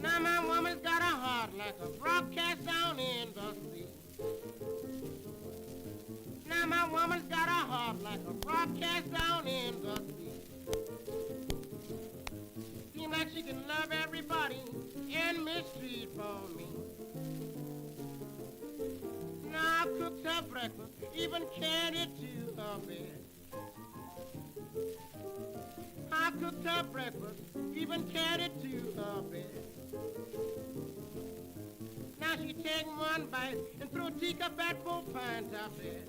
Now my woman's got a heart like a rock cast down in the sea. Now my woman's got a heart like a rock cast down in the sea. Seems like she can love everybody and mistreat for me. Now I cooked her breakfast, even carried it to her bed. I cooked her breakfast, even carried it to her bed. Now she take one bite and throw a teacup at 4 pints out there.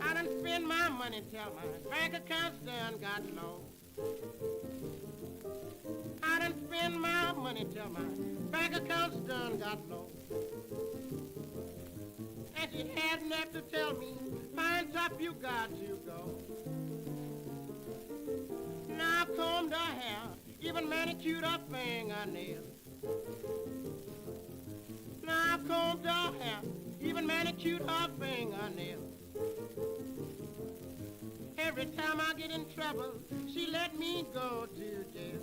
I done spend my money till my bank account's done got low. I done spend my money till my bank account's done got low. And she had enough to tell me, fine top, you got to go. Now I combed her hair, even manicured her fingernails. Now I combed her hair, even manicured her fingernails. Every time I get in trouble, she let me go to jail.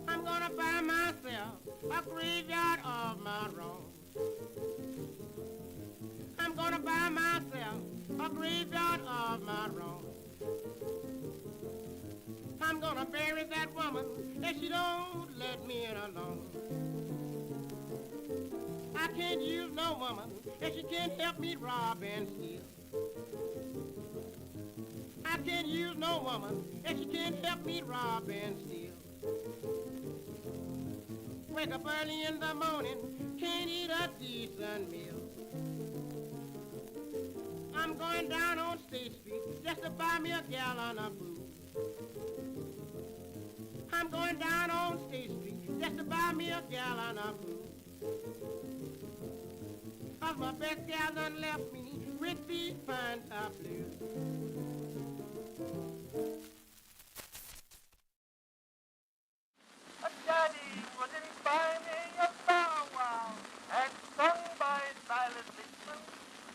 I'm gonna buy myself a graveyard of my own. I'm gonna buy myself a graveyard of my own. I'm gonna bury that woman if she don't let me in alone. I can't use no woman if she can't help me rob and steal. I can't use no woman if she can't help me rob and steal. Wake up early in the morning, can't eat a decent meal. I'm going down on State Street just to buy me a gallon of booze. me a gallon of food. 'Cause my best gal done left me with these pine top blues. Daddy wouldn't buy me a bow wow, and sung by Silas Dixon,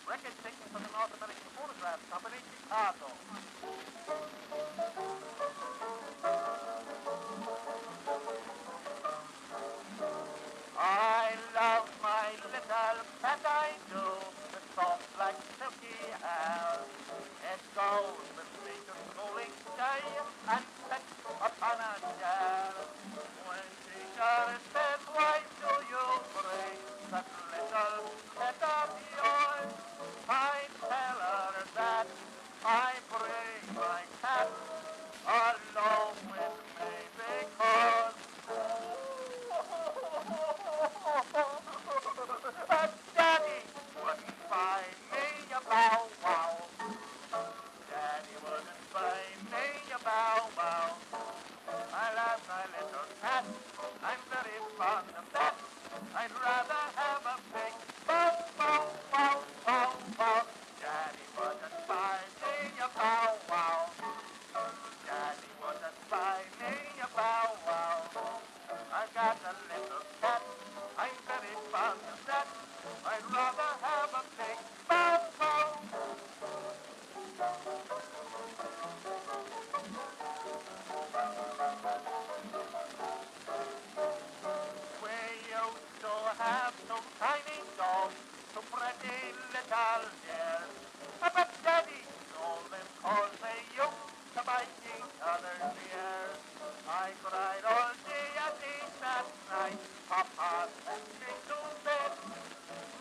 record taken from the North American Phonograph Company, Chicago. I love my little pet, I do, the soft like silky hair. It goes with me to schooling day and sits upon a chair. When teacher says, why do you bring that little pet of yours? I tell her that I bring my cat along with me because Daddy wouldn't buy me a bow wow. Daddy wouldn't buy me a bow wow. I love my little cat. I'm very fond of that. I'd rather have a big bow wow wow wow wow. Daddy wouldn't buy me a bow wow. Daddy wouldn't buy me a bow wow. I got a little cat. I'm very fond of that. I'd rather have a big bow wow. We used to have two tiny dogs, two pretty little dears. But Daddy told them 'cause they used to bite each other's ears. I cried all day and each at night. Papa sent me to bed.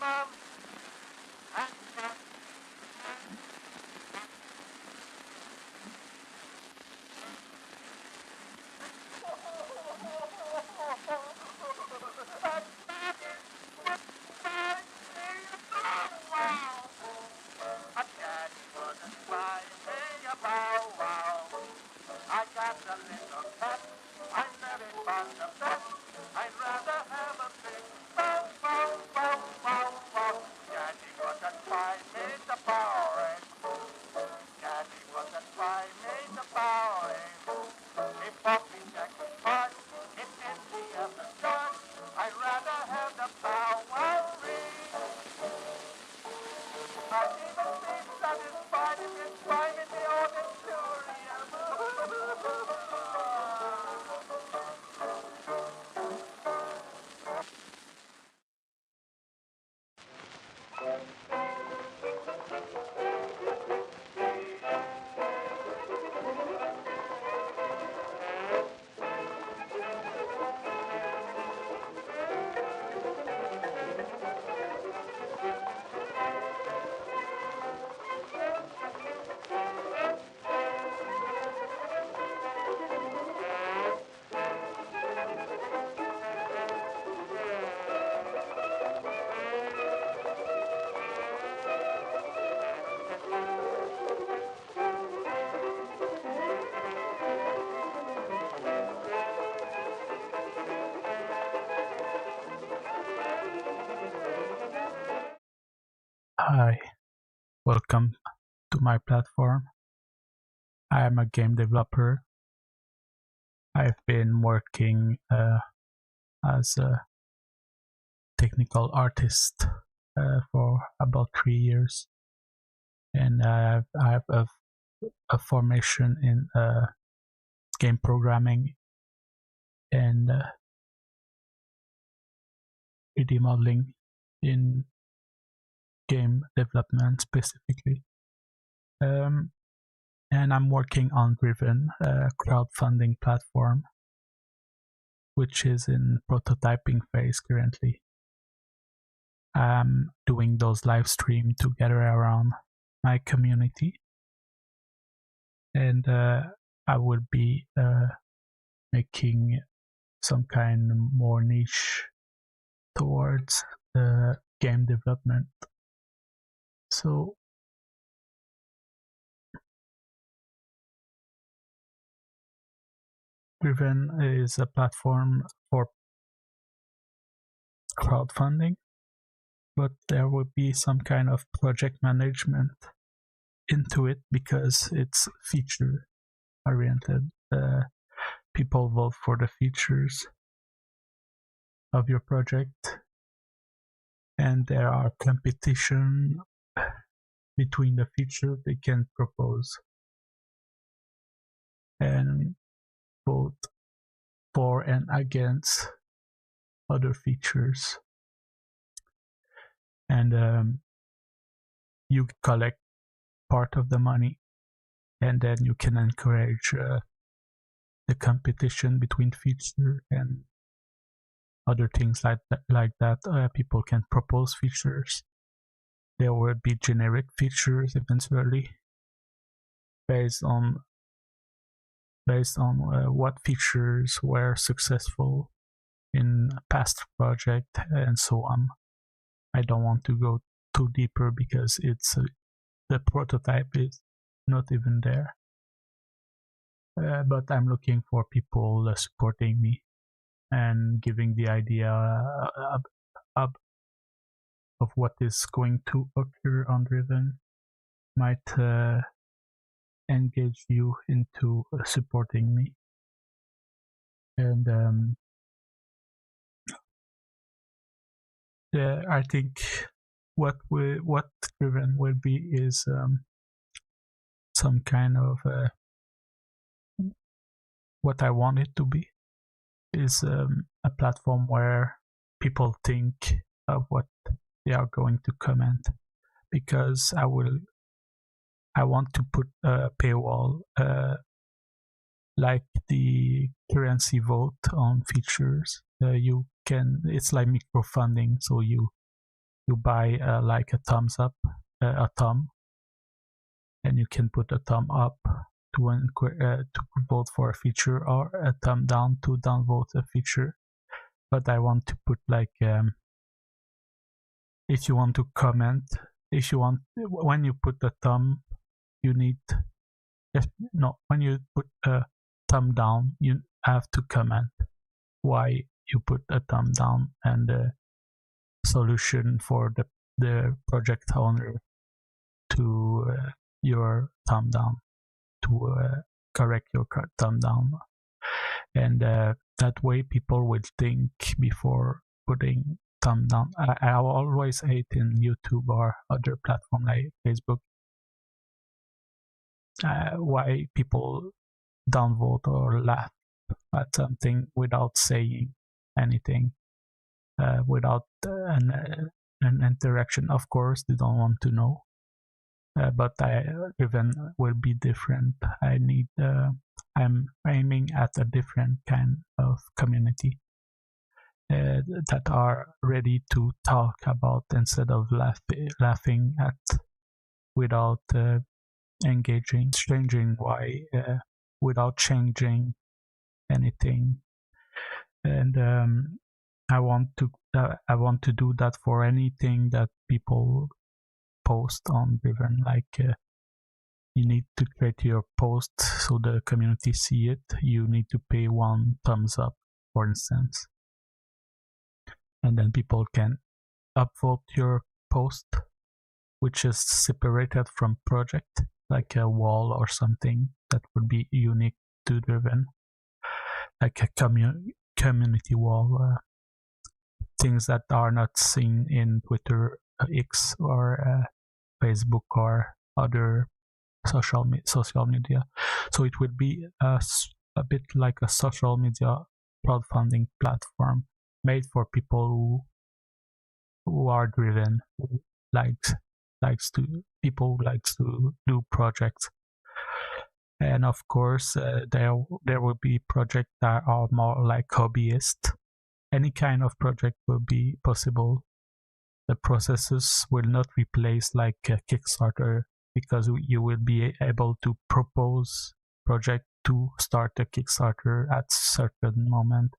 Mom and Dad. A daddy wouldn't buy me a bow wow. I got a little cat. I'm very fond of that. I'd rather have a big bow wow wow wow wow. Daddy wouldn't buy me the bowling. Daddy wouldn't buy me the bowling. If Poppy Jack was fun, it's empty of the sun. I'd rather have the bow wow ring. I'd even be satisfied if it's fine in the auditorium. Hi, welcome to my platform. I am a game developer. I've been working as a technical artist for about 3 years, and I have a formation in game programming and 3D modeling in game development specifically. And I'm working on Driven, a crowdfunding platform, which is in prototyping phase currently. I'm doing those live streams to gather around my community, and I will be making some kind of more niche towards game development. So Driven is a platform for crowdfunding, but there will be some kind of project management into it because it's feature oriented. People vote for the features of your project, and there are competition between the features they can propose and vote for and against other features. And you collect part of the money, and then you can encourage the competition between feature and other things like that. People can propose features. There will be generic features eventually based on what features were successful in a past project and so on. I don't want to go too deeper because it's the prototype is not even there. But I'm looking for people supporting me and giving the idea of what is going to occur on Driven might engage you into supporting me. And I think what Driven will be is some kind of what I want it to be is a platform where people think of what they are going to comment, because I want to put a paywall like the currency vote on features. It's like microfunding, so you buy like a thumbs up, a thumb, and you can put a thumb up to vote for a feature, or a thumb down to downvote a feature. But I want to put like if you want to comment, when you put the thumb, you need when you put a thumb down, you have to comment why you put a thumb down and the solution for the project owner to your thumb down, to correct your thumb down. And that way people will think before putting thumb down. I always hate in YouTube or other platform like Facebook why people downvote or laugh at something without saying anything, without an interaction. Of course, they don't want to know. But Driven will be different. I'm aiming at a different kind of community that are ready to talk about instead of laughing at without engaging, changing why without changing anything. And I want to do that for anything that people post on Driven. Like you need to create your post so the community see it. You need to pay 1 thumbs up, for instance, and then people can upvote your post, which is separated from project, like a wall or something that would be unique to Driven, like a community wall, things that are not seen in Twitter, X, or Facebook or other social media. So it would be a bit like a social media crowdfunding platform made for people who are driven, who likes to do projects. And of course there will be projects that are more like hobbyist. Any kind of project will be possible. The processes will not replace like a Kickstarter, because you will be able to propose project to start a Kickstarter at certain moment,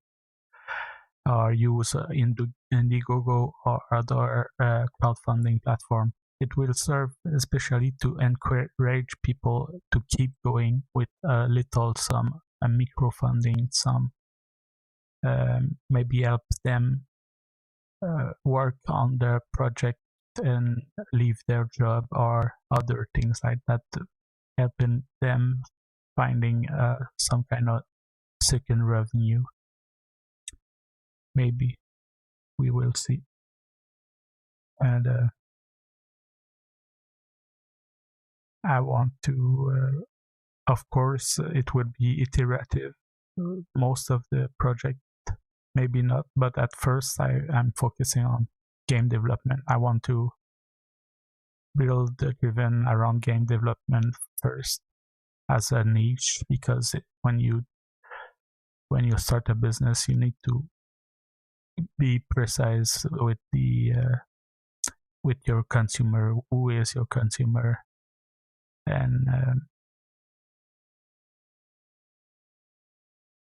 or use Indiegogo or other crowdfunding platform. It will serve especially to encourage people to keep going with a little sum, a microfunding sum, maybe help them work on their project and leave their job, or other things like that, helping them finding some kind of second revenue. Maybe we will see. And I want to, of course, it would be iterative. Most of the project, maybe not, but at first I'm focusing on game development. I want to build Driven around game development first as a niche, because when you start a business, you need to be precise with with your consumer. Who is your consumer? And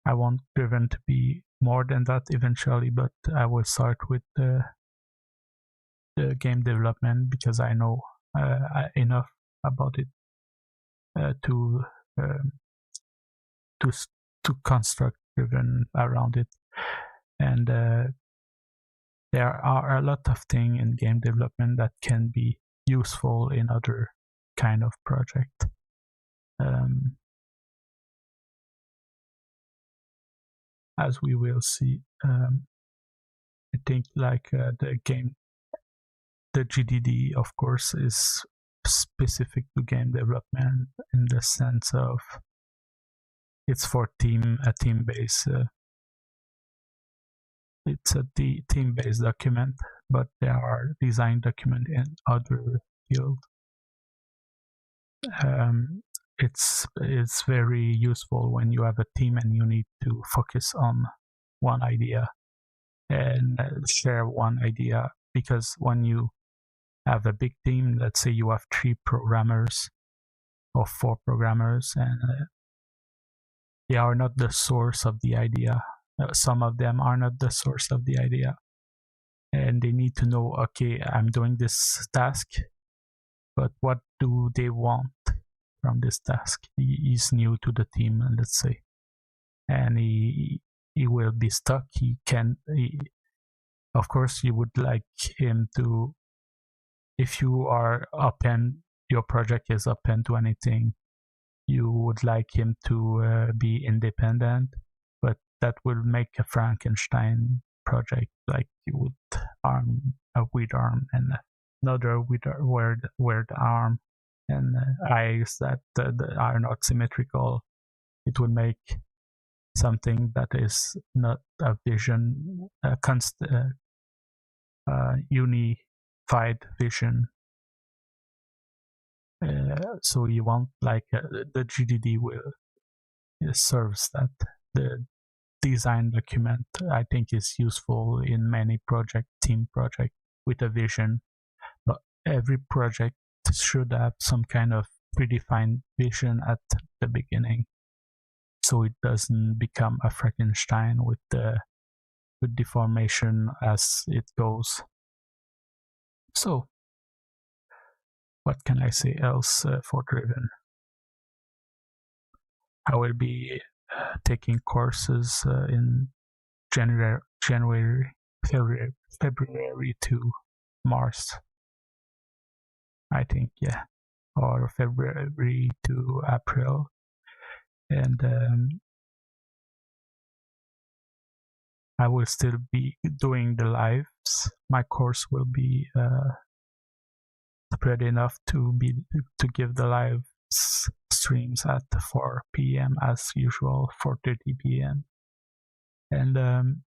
I want Driven to be more than that eventually, but I will start with the game development, because I know enough about it to construct Driven around it. And there are a lot of things in game development that can be useful in other kind of project. As we will see, I think like the GDD, of course, is specific to game development in the sense of it's for a team-based. It's a team-based document, but there are design document in other fields. It's very useful when you have a team and you need to focus on one idea and share one idea, because when you have a big team, let's say you have 3 programmers or 4 programmers, and they are not the source of the idea. Some of them are not the source of the idea, and they need to know, okay, I'm doing this task, but what do they want from this task? He's new to the team, let's say, and he will be stuck. Of course, you would like him to, if you are open, your project is open to anything, you would like him to be independent, but that will make a Frankenstein project. Like you would arm a weird arm and another weird arm and eyes that are not symmetrical. It would make something that is not a vision, unified vision. So you want like the GDD serves that. The design document, I think, is useful in many team project with a vision, but every project should have some kind of predefined vision at the beginning, so it doesn't become a Frankenstein with deformation as it goes. So what can I say else for Driven? I will be taking courses in February to March, I think, yeah, or February to April, and I will still be doing the lives. My course will be spread enough to give the live streams at 4 p.m. as usual, 4:30 p.m. And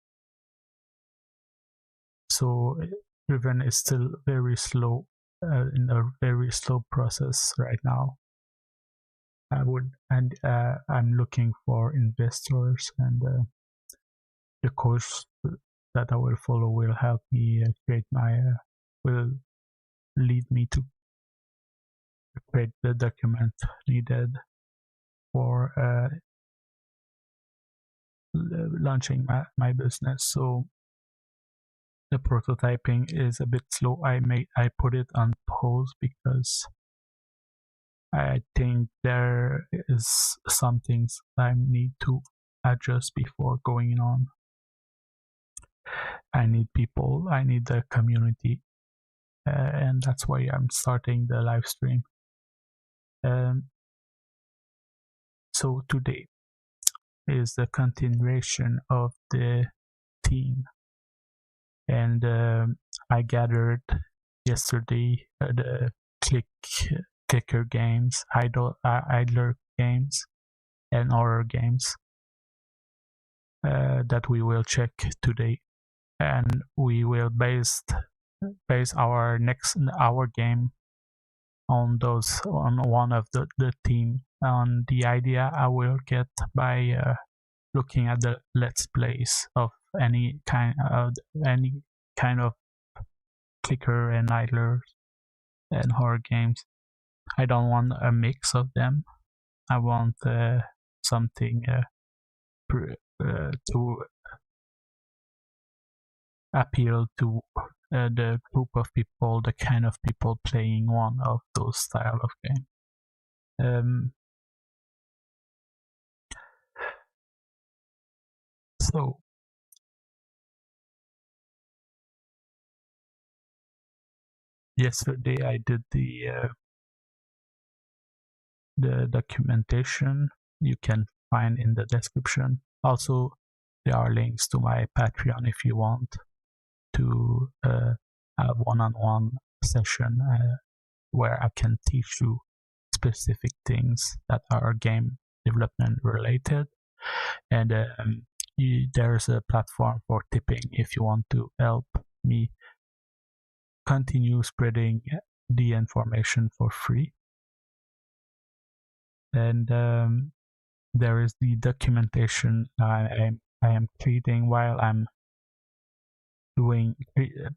so Driven is still very slow, in a very slow process right now. I'm looking for investors, and the course that I will follow will help me will lead me to create the document needed for launching my business. So the prototyping is a bit slow. I put it on pause because I think there is some things I need to adjust before going on. I need people, I need the community, and that's why I'm starting the live stream. So today is the continuation of the theme, and I gathered yesterday the clicker games, idler games, and horror games that we will check today, and we will base our game on one of the theme, on the idea I will get by looking at the let's plays of any kind of clicker and idler and horror games. I don't want a mix of them. I want something to appeal to the group of people, the kind of people playing one of those style of game. So yesterday I did the documentation. You can find in the description. Also, there are links to my Patreon if you want to have one-on-one session where I can teach you specific things that are game development related, and there's a platform for tipping if you want to help me continue spreading the information for free. And there is the documentation I am creating while I'm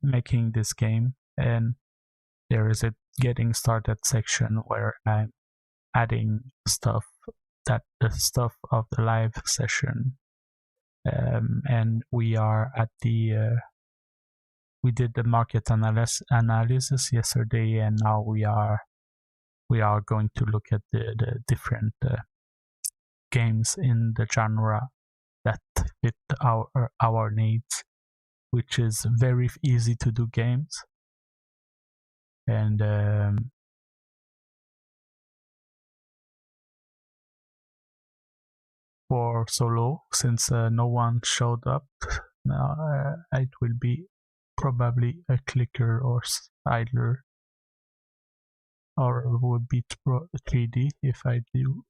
making this game, and there is a getting started section where I'm adding stuff, that the stuff of the live session, and we are at the we did the market analysis yesterday, and now we are going to look at the different games in the genre that fit our needs, which is very easy to do games. And for solo, since no one showed up, it will be probably a clicker or idler, or would be 3D if I do.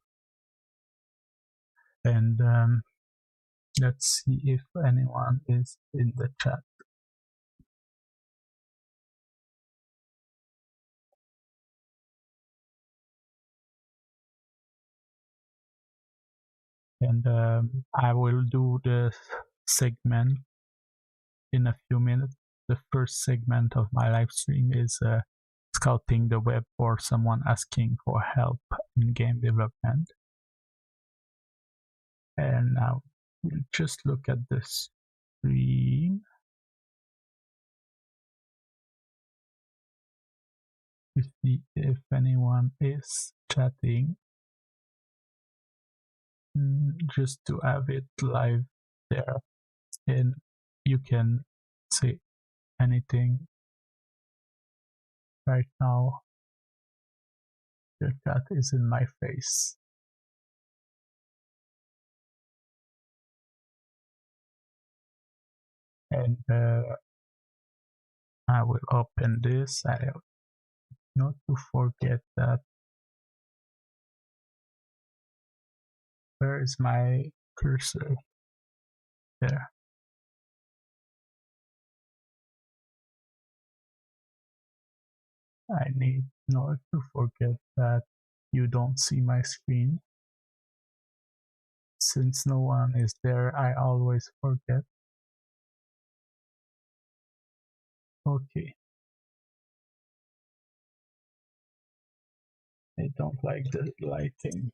And let's see if anyone is in the chat. And I will do the segment in a few minutes. The first segment of my live stream is scouting the web for someone asking for help in game development. And now we'll just look at the stream. If anyone is chatting, just to have it live there, and you can say anything right now. The chat is in my face. And I will open this. I have not to forget that. Where is my cursor? There. I need not to forget that you don't see my screen. Since no one is there, I always forget. Okay. I don't like the lighting.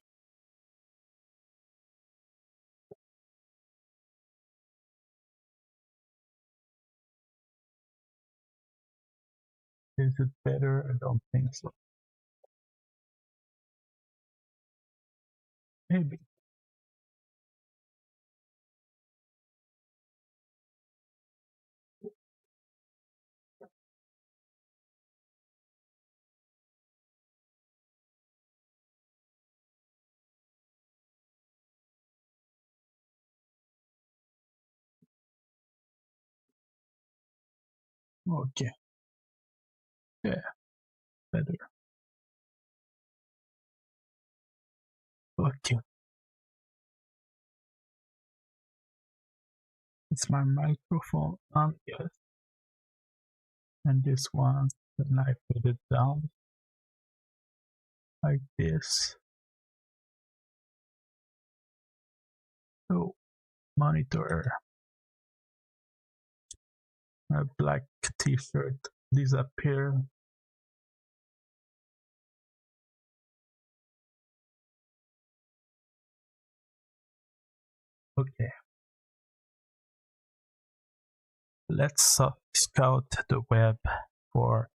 Is it better? I don't think so. Maybe. Okay. Yeah, better. Okay. It's my microphone on, yes. And this one, then I put it down like this. So, monitor. My black t-shirt disappear. Okay. Let's scout the web for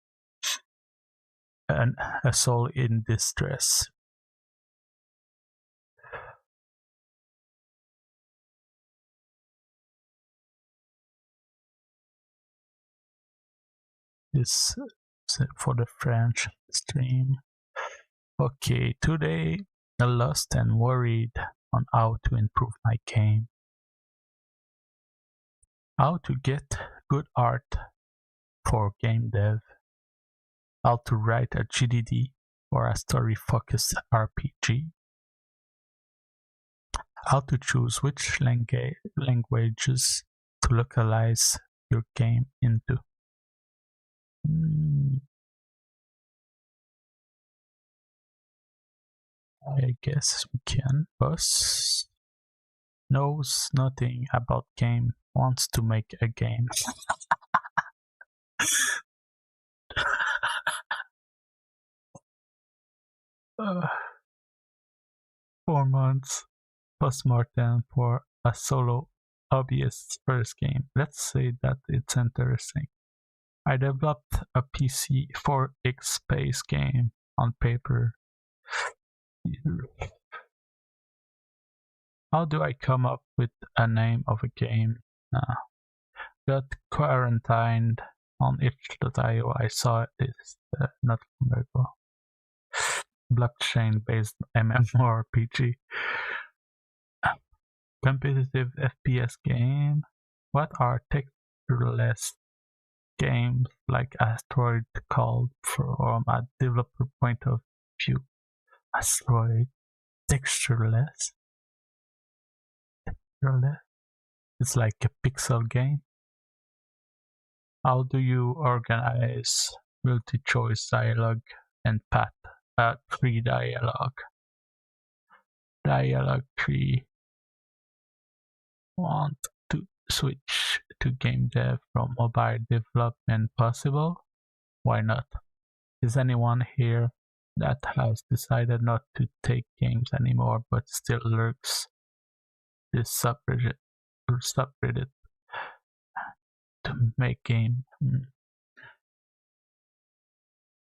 a soul in distress. This for the French stream. Okay, today I'm lost and worried on how to improve my game. How to get good art for game dev. How to write a GDD or a story-focused RPG. How to choose which languages to localize your game into. I guess we can. Boss knows nothing about game, wants to make a game. 4 months post-mortem for a solo hobbyist's first game. Let's say that it's interesting. I developed a PC 4X space game on paper. How do I come up with a name of a game? Got quarantined on itch.io. I saw this not long ago. Blockchain-based MMORPG. Competitive FPS game. What are textureless games like Asteroid called from a developer point of view? Asteroid textureless. It's like a pixel game. How do you organize multi-choice dialogue and path tree dialogue? Dialogue tree. Want to switch to game dev from mobile development possible? Why not? Is anyone here that has decided not to take games anymore but still lurks this subreddit to make game?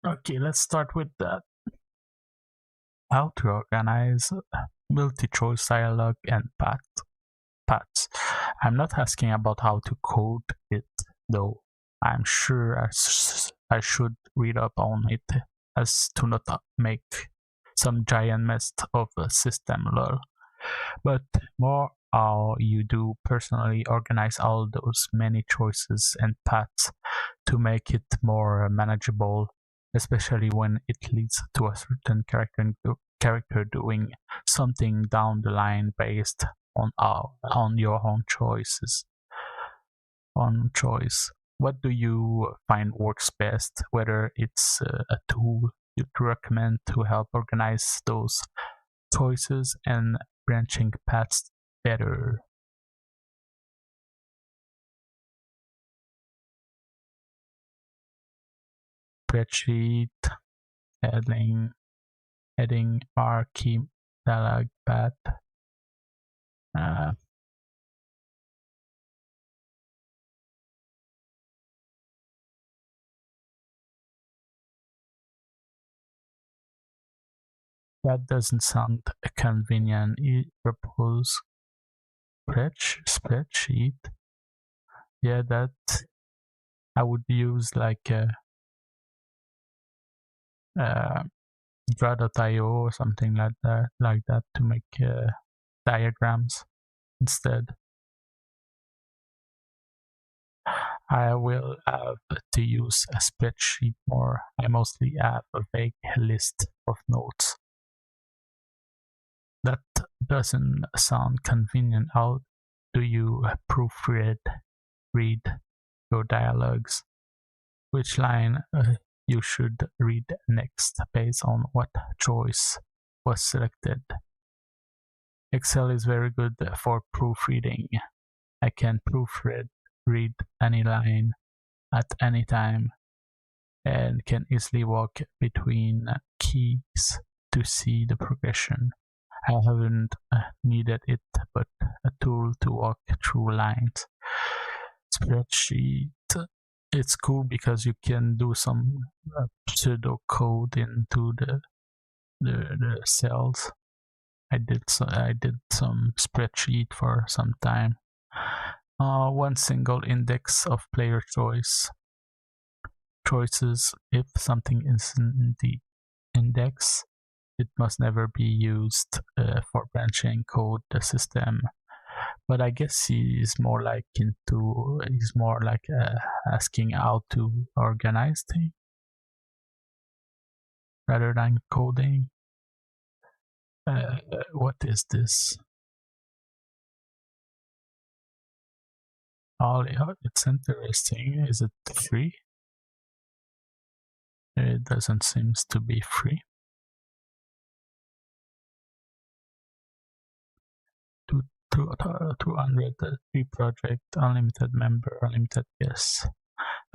Okay, let's start with that. How to organize multi-choice dialogue and paths. I'm not asking about how to code it, though. I'm sure I should read up on it as to not make some giant mess of a system lol. But more how you do personally organize all those many choices and paths to make it more manageable, especially when it leads to a certain character doing something down the line based on your own choices. On choice. What do you find works best? Whether it's a tool you'd recommend to help organize those choices and branching paths better. Spreadsheet, heading, marquee, dialog path. That doesn't sound convenient. You propose spreadsheet. Yeah, that I would use like draw.io or something like that to make diagrams instead. I will have to use a spreadsheet more. I mostly have a vague list of notes. That doesn't sound convenient. How do you proofread read your dialogues? Which line you should read next based on what choice was selected? Excel is very good for proofreading. I can read any line at any time and can easily walk between keys to see the progression. I haven't needed it, but a tool to walk through lines. Spreadsheet, it's cool because you can do some pseudo code into the cells. I did some spreadsheet for some time. One single index of player choices. If something is in the index, it must never be used for branching code the system. But I guess he's more like asking how to organize things rather than coding. What is this? Oh, it's interesting. Is it free? It doesn't seem to be free. 200, 3 project, unlimited member, unlimited guests.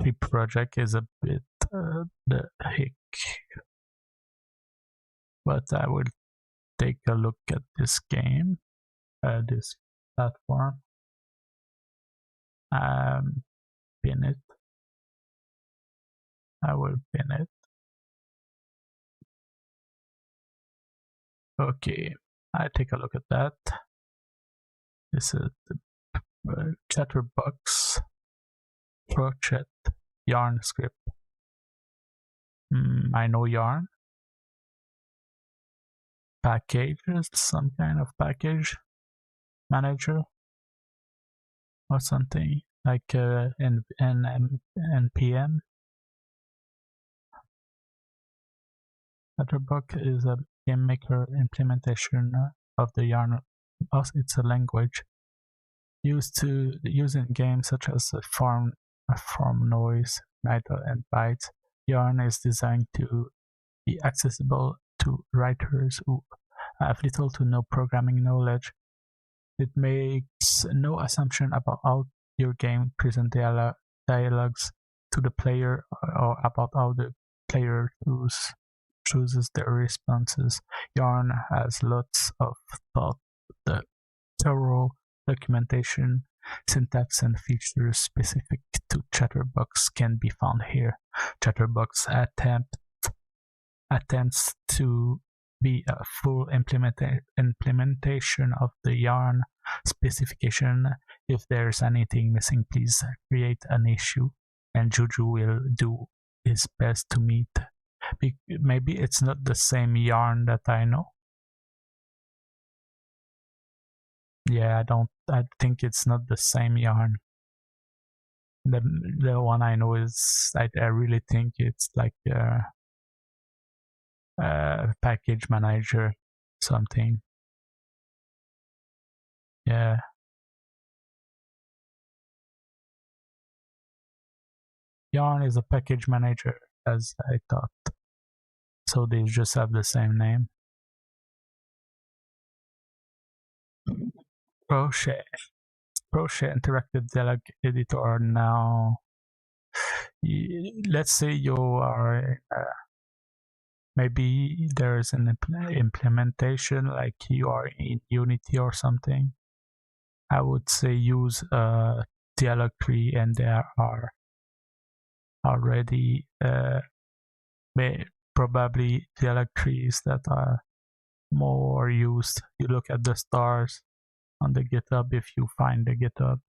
3 project is a bit the hick. But I will take a look at this game, this platform. Pin it. I will pin it. Okay, I take a look at that. This is the Chatterbox Prochat Yarn script. I know Yarn. Packages, some kind of package manager or something like NPM. Chatterbox is a game maker implementation of the Yarn. It's a language used in games such as Farm Noise, Night and Bytes. Yarn is designed to be accessible to writers who have little to no programming knowledge. It makes no assumption about how your game presents dialogues to the player or about how the player chooses their responses. Yarn has lots of thought. The thorough documentation, syntax, and features specific to Chatterbox can be found here. Chatterbox attempts to be a full implementation of the Yarn specification. If there's anything missing, please create an issue, and Juju will do his best to meet. Maybe it's not the same Yarn that I know. Yeah, I think it's not the same Yarn. The one I know is I really think it's like package manager something. Yeah. Yarn is a package manager, as I thought. So they just have the same name. Crochet interactive dialogue editor. Now let's say you are maybe there's an implementation like you are in Unity or something. I would say use a dialog tree, and there are already probably dialog trees that are more used. You look at the stars on the GitHub if you find the GitHub,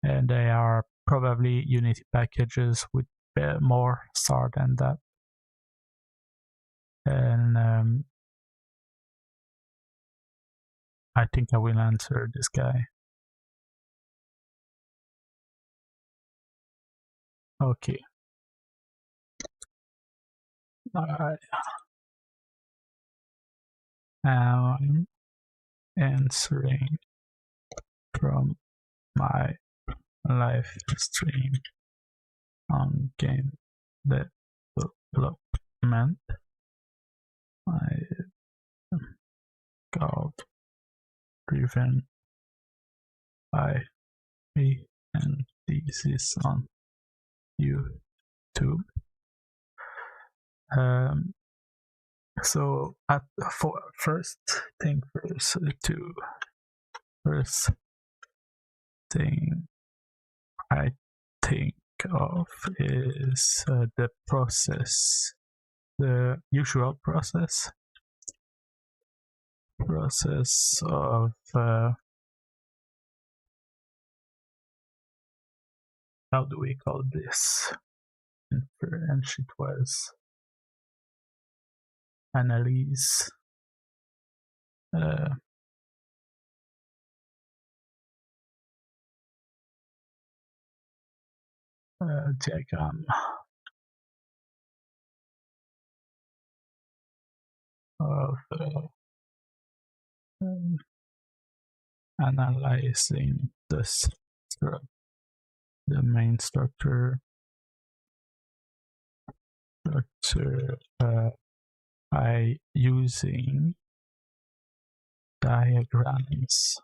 and they are probably Unity packages with more star than that. And I think I will answer this guy. Okay. I am answering from my live stream on game development. I got driven by me, and this is on YouTube. So first thing I think of is the process, the usual process of how do we call this? In French, it was analyse. Diagram of analyzing the main structure by using diagrams.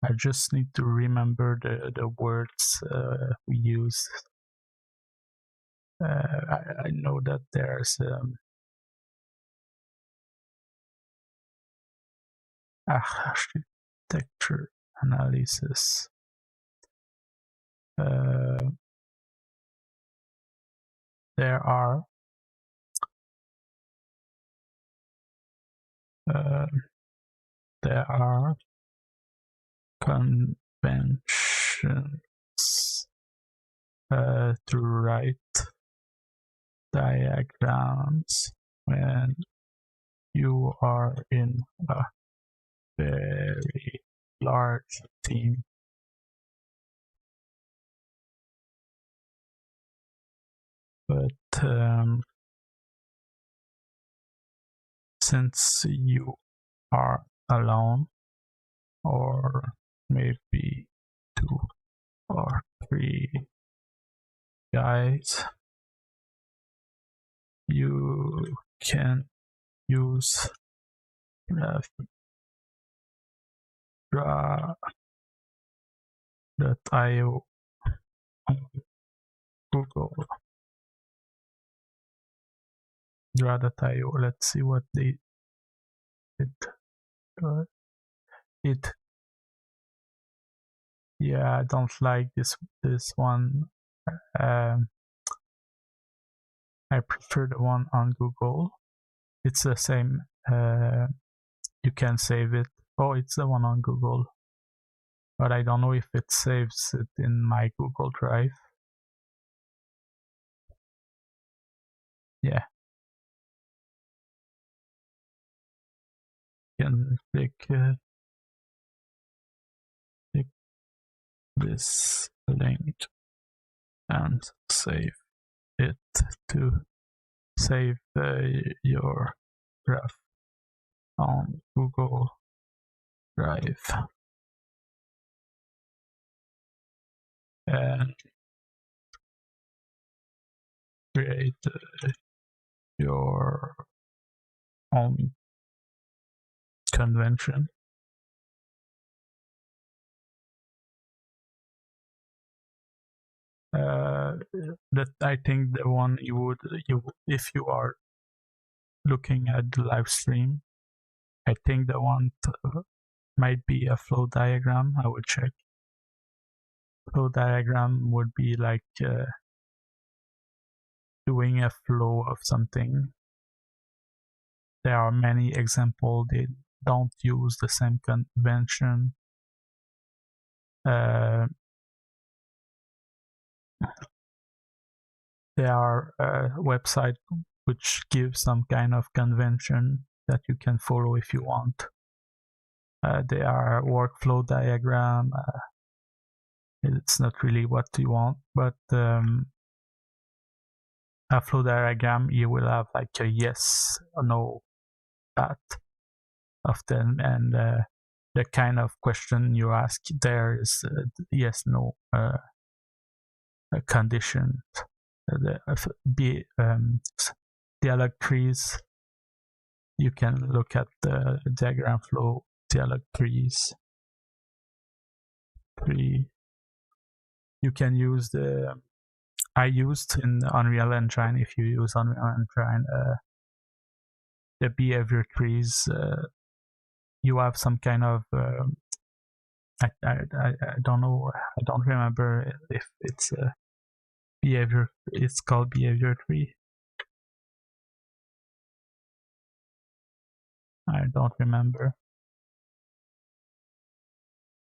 I just need to remember the words we use. I know that there's architecture analysis. There are conventions to write diagrams when you are in a very large team. But since you are alone, or maybe 2 or 3 guys, you can use draw.io on Google. Draw.io. Let's see what they did. Yeah, I don't like this one. I prefer the one on Google. It's the same. You can save it. Oh, it's the one on Google, but I don't know if it saves it in my Google Drive. Yeah. You can click this link and save it to save your graph on Google Drive. And create your own convention. That I think the one if you are looking at the live stream, I think the one might be a flow diagram. I would check. Flow diagram would be like doing a flow of something. There are many examples. They don't use the same convention. there are websites which give some kind of convention that you can follow if you want. There are workflow diagram. It's not really what you want, but a flow diagram, you will have like a yes or no path of them, and the kind of question you ask there is yes, no condition. The dialog trees, you can look at the diagram flow dialog trees. You can use I used in Unreal Engine, if you use Unreal Engine, the behavior trees, you have some kind of I don't know, I don't remember if it's behavior, it's called behavior tree. I don't remember.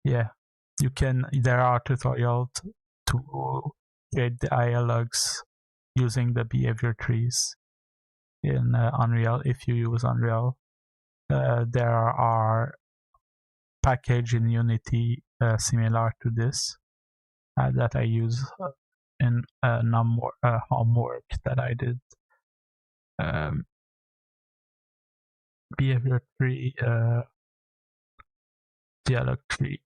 Yeah, you can, there are tutorials to create the dialogues using the behavior trees in Unreal, if you use Unreal. There are package in Unity similar to this that I use in homework that I did. Behavior tree, dialog tree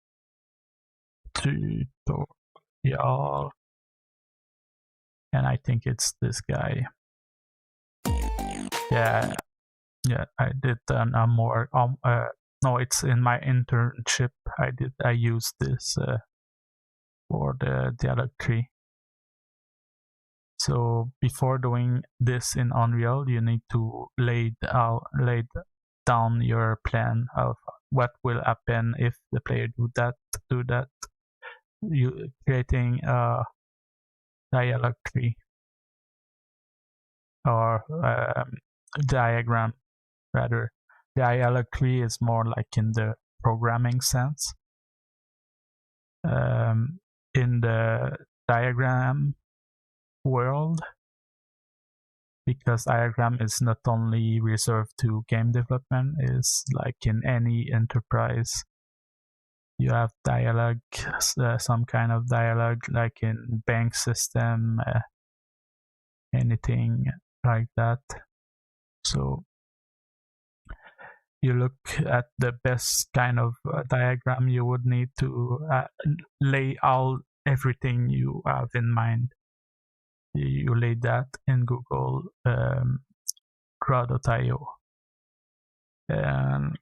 tutorial, and I think it's this guy. Yeah, I did more. No, it's in my internship. I used this for the dialog tree. So before doing this in Unreal, you need to lay down your plan of what will happen if the player do that. You creating a dialog tree or diagram rather. Dialog tree is more like in the programming sense. In the diagram world, because diagram is not only reserved to game development, is like in any enterprise. You have dialogue, some kind of dialogue, like in bank system, anything like that. So you look at the best kind of diagram. You would need to lay out everything you have in mind. You lay that in Google Crowd.io, and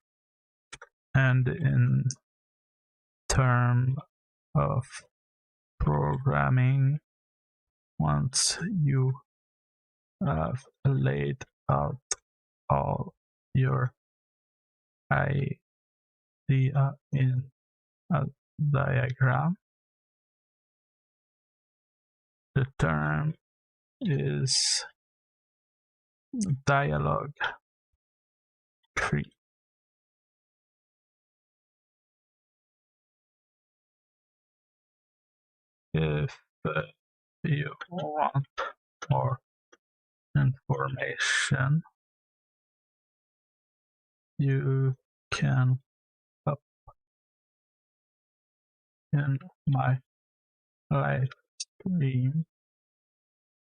in terms of programming, once you have laid out all your idea in a diagram, the term is dialog tree. If you want more information, you can up in my live stream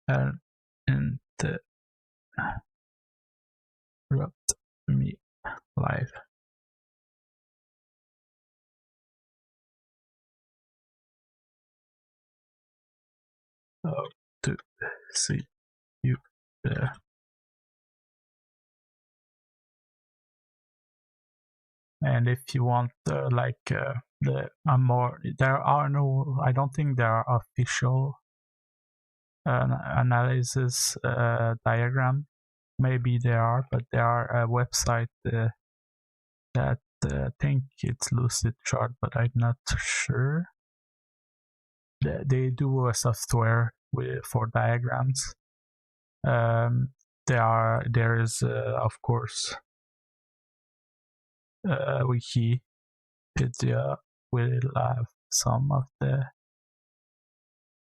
and interrupt me live. Hope to see you there. And if you want there are no, I don't think there are official analysis diagram. Maybe there are, but there are a website that I think it's Lucid Chart, but I'm not sure. They do a software for diagrams. There is of course Wikipedia will have some of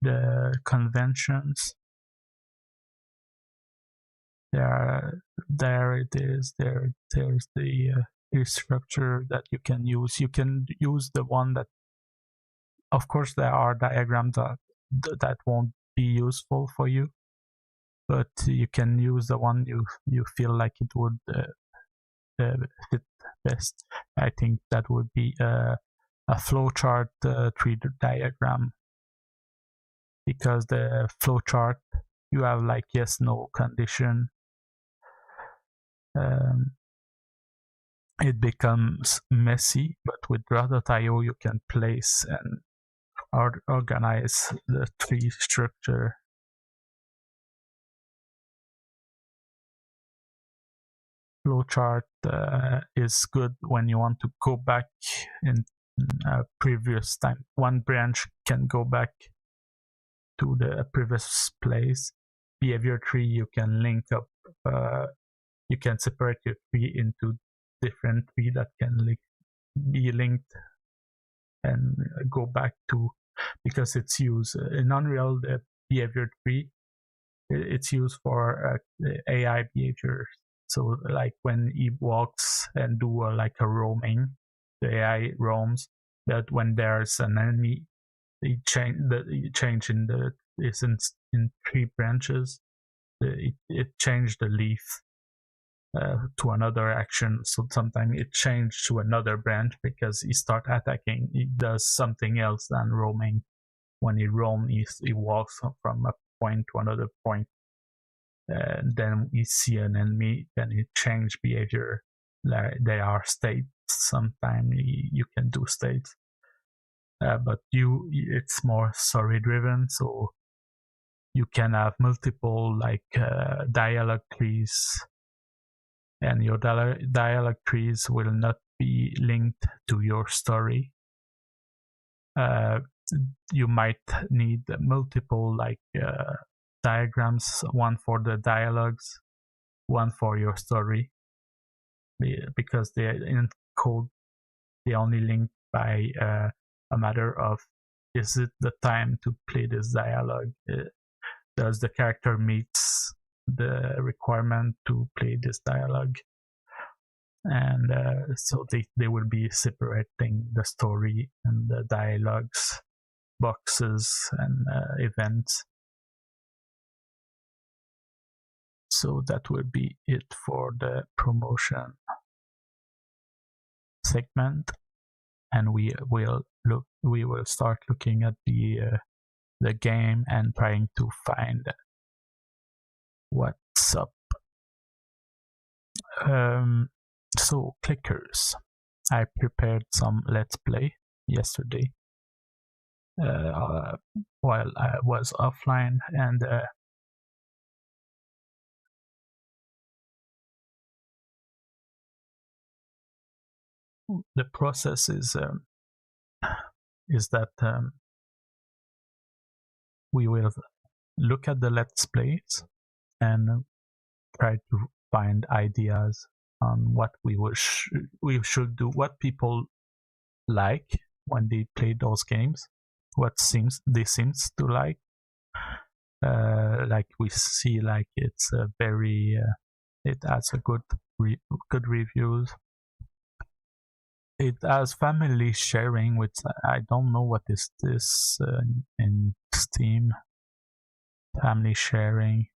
the conventions. There it is. There's the structure that you can use. You can use the one that, of course, there are diagrams that won't be useful for you, but you can use the one you feel like it would fit best. I think that would be a flowchart tree diagram, because the flowchart, you have like yes no condition. It becomes messy, but with Rotot.io you can place and organize the tree structure. Flowchart is good when you want to go back in a previous time. One branch can go back to the previous place. Behavior tree, you can link up, you can separate your tree into different tree that can be linked and go back to, because it's used in Unreal, the behavior tree, it's used for AI behavior. So like when he walks and do like a roaming, the AI roams, but when there's an enemy, it change in the is in tree branches. It changed the leaf to another action. So sometimes it changed to another branch because he start attacking. He does something else than roaming. When he roams, he walks from a point to another point. And then we see an enemy, then it change behavior. They are states. Sometimes you can do states, but it's more story driven. So you can have multiple like dialogue trees, and your dialogue trees will not be linked to your story. You might need multiple like diagrams, one for the dialogues, one for your story, because they're in code. They only link by a matter of, is it the time to play this dialogue? Does the character meets the requirement to play this dialogue? And so they will be separating the story and the dialogues, boxes, and events. So that will be it for the promotion segment, and we will start looking at the game and trying to find what's up. So clickers, I prepared some let's play yesterday while I was offline, and the process is that we will look at the let's plays and try to find ideas on what we should do, what people like when they play those games, what they seems to like. Like we see, like it's a very it has a good reviews. It has family sharing, which I don't know what is this in Steam. Family sharing.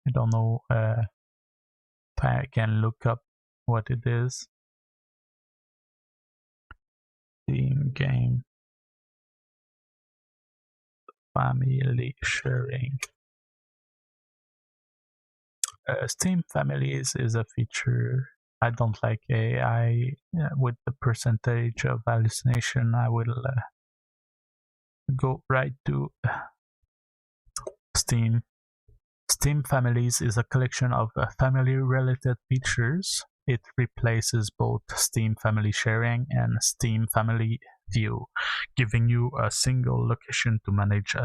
I don't know if I can look up what it is. Steam game. Family sharing. Steam families is a feature. I don't like AI with the percentage of hallucination. I will go right to Steam. Steam Families is a collection of family-related features. It replaces both Steam Family Sharing and Steam Family View, giving you a single location to manage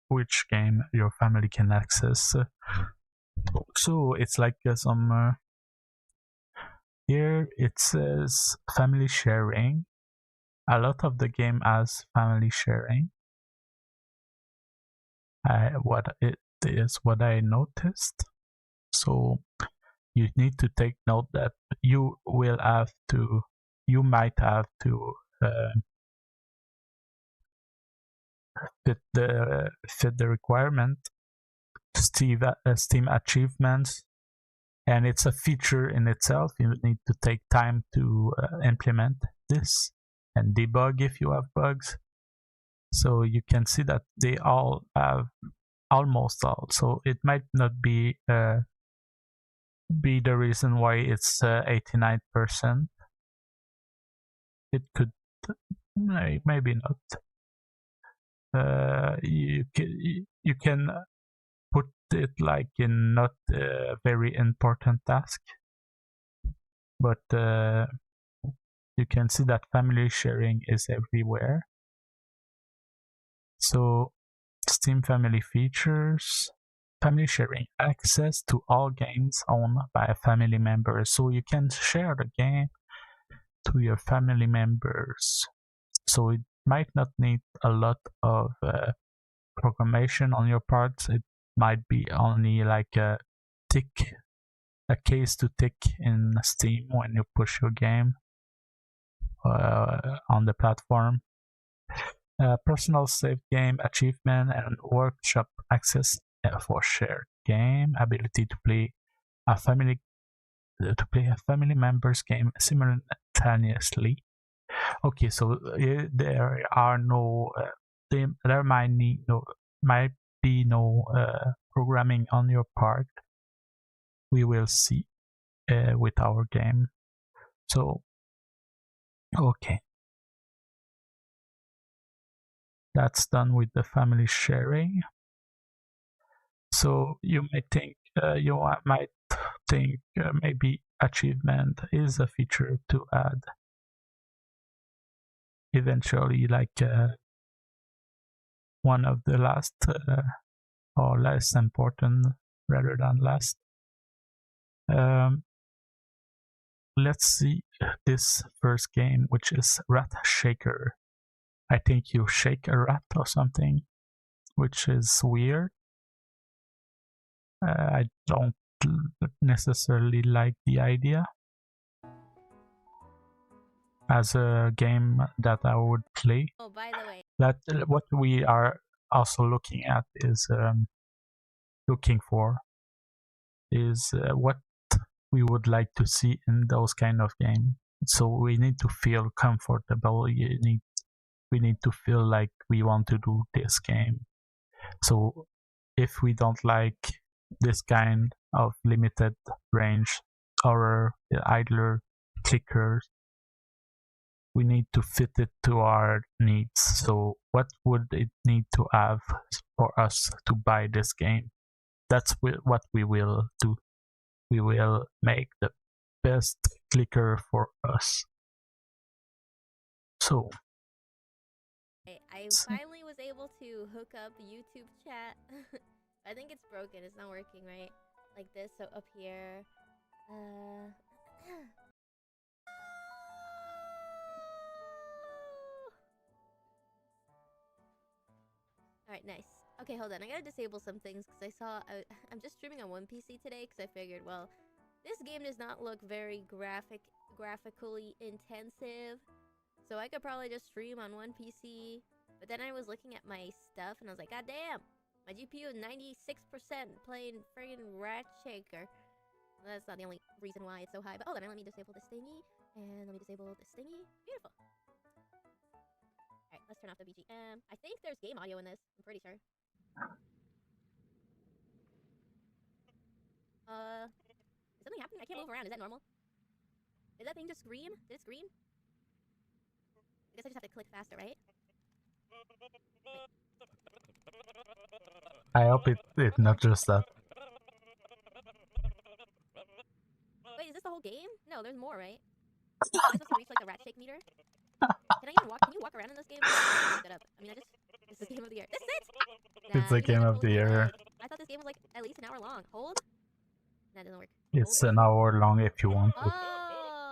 which game your family can access. So it's like some Here it says family sharing. A lot of the game has family sharing. What it is what I noticed. So you need to take note that you might have to fit the requirement, Steam achievements, and it's a feature in itself. You need to take time to implement this and debug if you have bugs. So you can see that they all have almost all. So it might not be the reason why it's 89%. It could, maybe not. You can put it like in not a very important task, but you can see that family sharing is everywhere. So Steam family features, family sharing, access to all games owned by a family member. So you can share the game to your family members. So it might not need a lot of programmation on your part. It might be only like a case to tick in Steam when you push your game on the platform. Personal save game achievement and workshop access for shared game, ability to play a family member's game simultaneously. Okay, so there are no there might be no programming on your part. We will see with our game. So okay, that's done with the family sharing. So you might think maybe achievement is a feature to add eventually, like one of the last or less important rather than last. Let's see this first game, which is Rat Shaker. I think you shake a rat or something, which is weird. I don't necessarily like the idea as a game that I would play. Oh, by the way, That what we are also looking at is what we would like to see in those kind of games. So we need to feel comfortable. We need to feel like we want to do this game. So if we don't like this kind of limited range horror, idler clickers, we need to fit it to our needs. So what would it need to have for us to buy this game? That's what we will do. We will make the best clicker for us. So I finally was able to hook up the YouTube chat. I think it's broken. It's not working right. Like this. So up here. Alright, nice. Okay, hold on. I gotta disable some things because I'm just streaming on one PC today because I figured, well, this game does not look very graphically intensive. So I could probably just stream on one PC. But then I was looking at my stuff and I was like, god damn! My GPU is 96% playing friggin' Rat Shaker. Well, that's not the only reason why it's so high. But hold on, let me disable this thingy. And let me disable this thingy. Beautiful. Alright, let's turn off the BGM. I think there's game audio in this. I'm pretty sure. Is something happening? I can't move around. Is that normal? Did that thing just scream? Did it scream? I guess I just have to click faster, right? I hope it's not just that. Wait, is this the whole game? No, there's more, right? Am I supposed to reach like the rat shake meter? Can you walk around in this game? I looked it up. I mean, this is game of the year. This is it! It's the game of the year. I thought this game was like at least an hour long. Hold? That doesn't work. It's an hour long if you want to. Oh,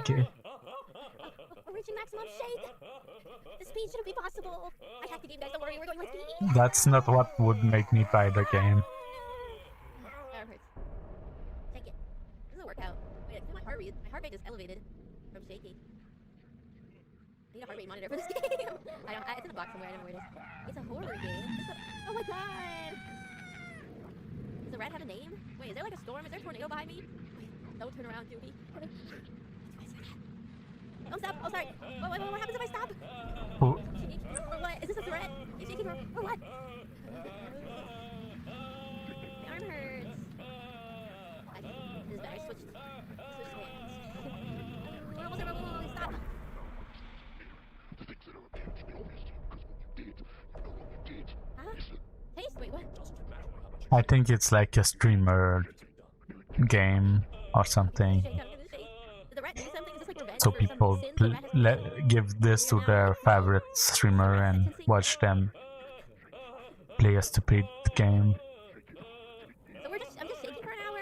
Okay. We're reaching maximum shake. The speed shouldn't be possible. I hacked the game, guys. Don't worry. We're going with speed. That's not what would make me buy the game. That hurts. Shake it. This is a workout. Wait, my heart rate is elevated from shaking. I need a heart rate monitor for this game. It's in a box somewhere. I don't know where it is. It's a horror game. Oh my god. Does the rat have a name? Wait, is there like a storm? Is there a tornado behind me? Wait, don't turn around, Doobie. Oh, stop! Oh, sorry. What happens if I stop? Who? Or what? Is this a threat? Is shaking or what? My arm hurts. This is better. Switch hands. We're almost there. Whoa, stop. Huh? Taste? Wait, what? I think it's like a streamer game or something. Did the rat do something? Is this like revenge So for people some sin the rat has give this to their favorite streamer and watch them play a stupid game. So I'm just shaking for an hour?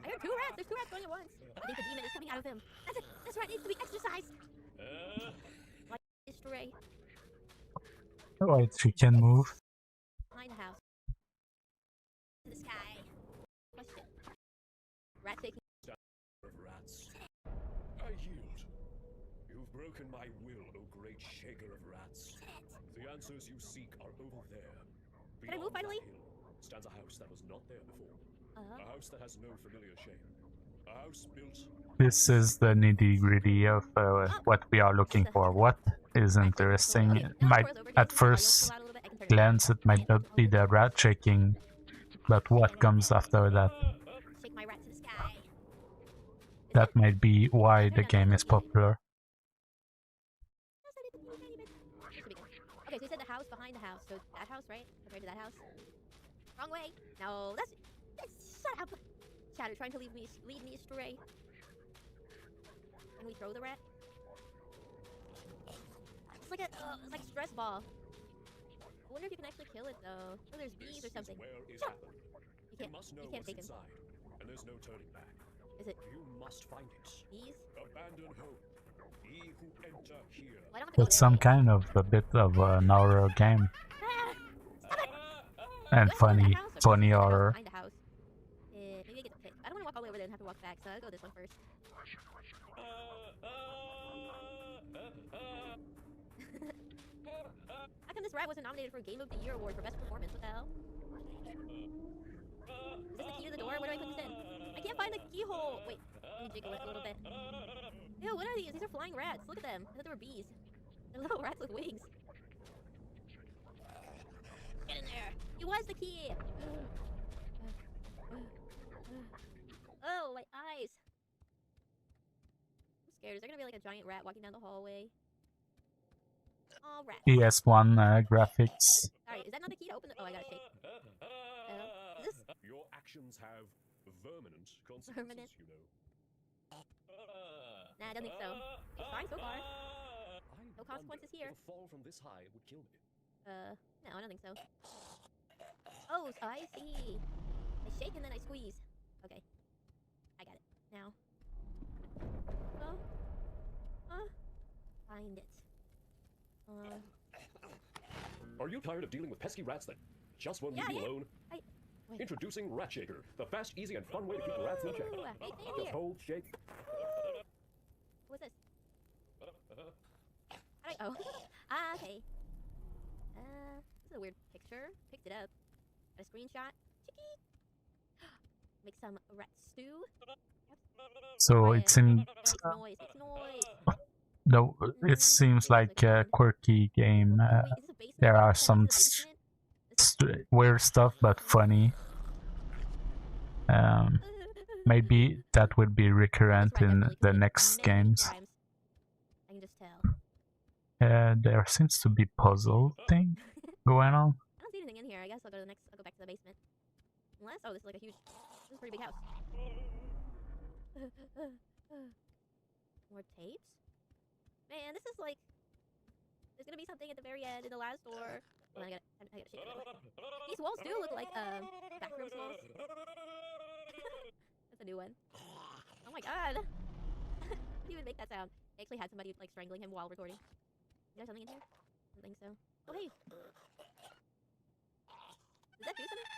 I heard 2 rats. There's 2 rats going at once. I think the demon is coming out of him. That's it. This rat needs to be exercised. Like this stray. Wait, she can move. Behind the house. To the sky. Question. Rat shaking. Of rats. I yield. You've broken my will, O great shaker of rats. The answers you seek are over there. Can I move finally? Beyond that hill stands a house that was not there before. A house that has no familiar shape. A house built. This is the nitty gritty of what we are looking for. What is interesting? Might at first glance it might not be the rat shaking, but what comes after that? Shake my rat to the sky. That might be why the game is popular. Okay, so you said the house behind the house. So that house, right? Compared to that house? Wrong way. No, that's shut up. Chatter trying to lead me astray. Can we throw the rat? It's like a stress ball. I wonder if you can actually kill it though. Oh, there's bees or something. Where is Shut up. happening. You can't take him. Inside, and there's no turning back. Is it You must find it. bees? Abandon hope. Ye who enter here. Well, I don't have to go It's some kind of a bit of an horror game. Stop it! And funny horror. Behind the house. Maybe I get to pick. I don't want to walk all the way over there and have to walk back, so I'll go this one first. How come this rat wasn't nominated for Game of the Year award for best performance? What the hell? Is this the key to the door? Where do I put this in? I can't find the keyhole! Wait, let me jiggle it a little bit. Ew, what are these? These are flying rats. Look at them. I thought they were bees. They're little rats with wings. Get in there! It was the key! Oh, my eyes! I'm scared. Is there gonna be like a giant rat walking down the hallway? Oh, rat. PS1 graphics. Sorry, is that not the key to open the— oh, I gotta shake. Is this— Your actions have permanent consequences, Permanent? you know. nah, I don't think so. It's fine so far. No consequences here. If a fall from this high would kill me. No, I don't think so. Oh, I see. I shake and then I squeeze. Okay. I got it. Now. Find it. Are you tired of dealing with pesky rats that just won't leave you alone? Wait. Introducing Rat Shaker, the fast, easy, and fun way to keep rats in check. Ooh, hey, stay in Just here. hold, shake. What's this? Oh. Okay. This is a weird picture. Picked it up. Got a screenshot. Chicky! Make some rat stew. So it seems Makes noise. Makes noise. it seems like a quirky game. Wait, is this a basement? There are Is this some a basement? weird stuff, but funny. Maybe that would be recurrent in the next games. I can just tell. There seems to be puzzle thing going on. I don't see anything in here. I guess I'll go back to the basement. Unless, oh, this is like a huge, this is a pretty big house. More tapes? Man, this is like... There's gonna be something at the very end in the last door. Hold on, I gotta shake that. These walls do look like, backroom walls. That's a new one. Oh my god! Didn't even make that sound. They actually had somebody, like, strangling him while recording. Is there something in here? I don't think so. Oh, hey! Does that do something?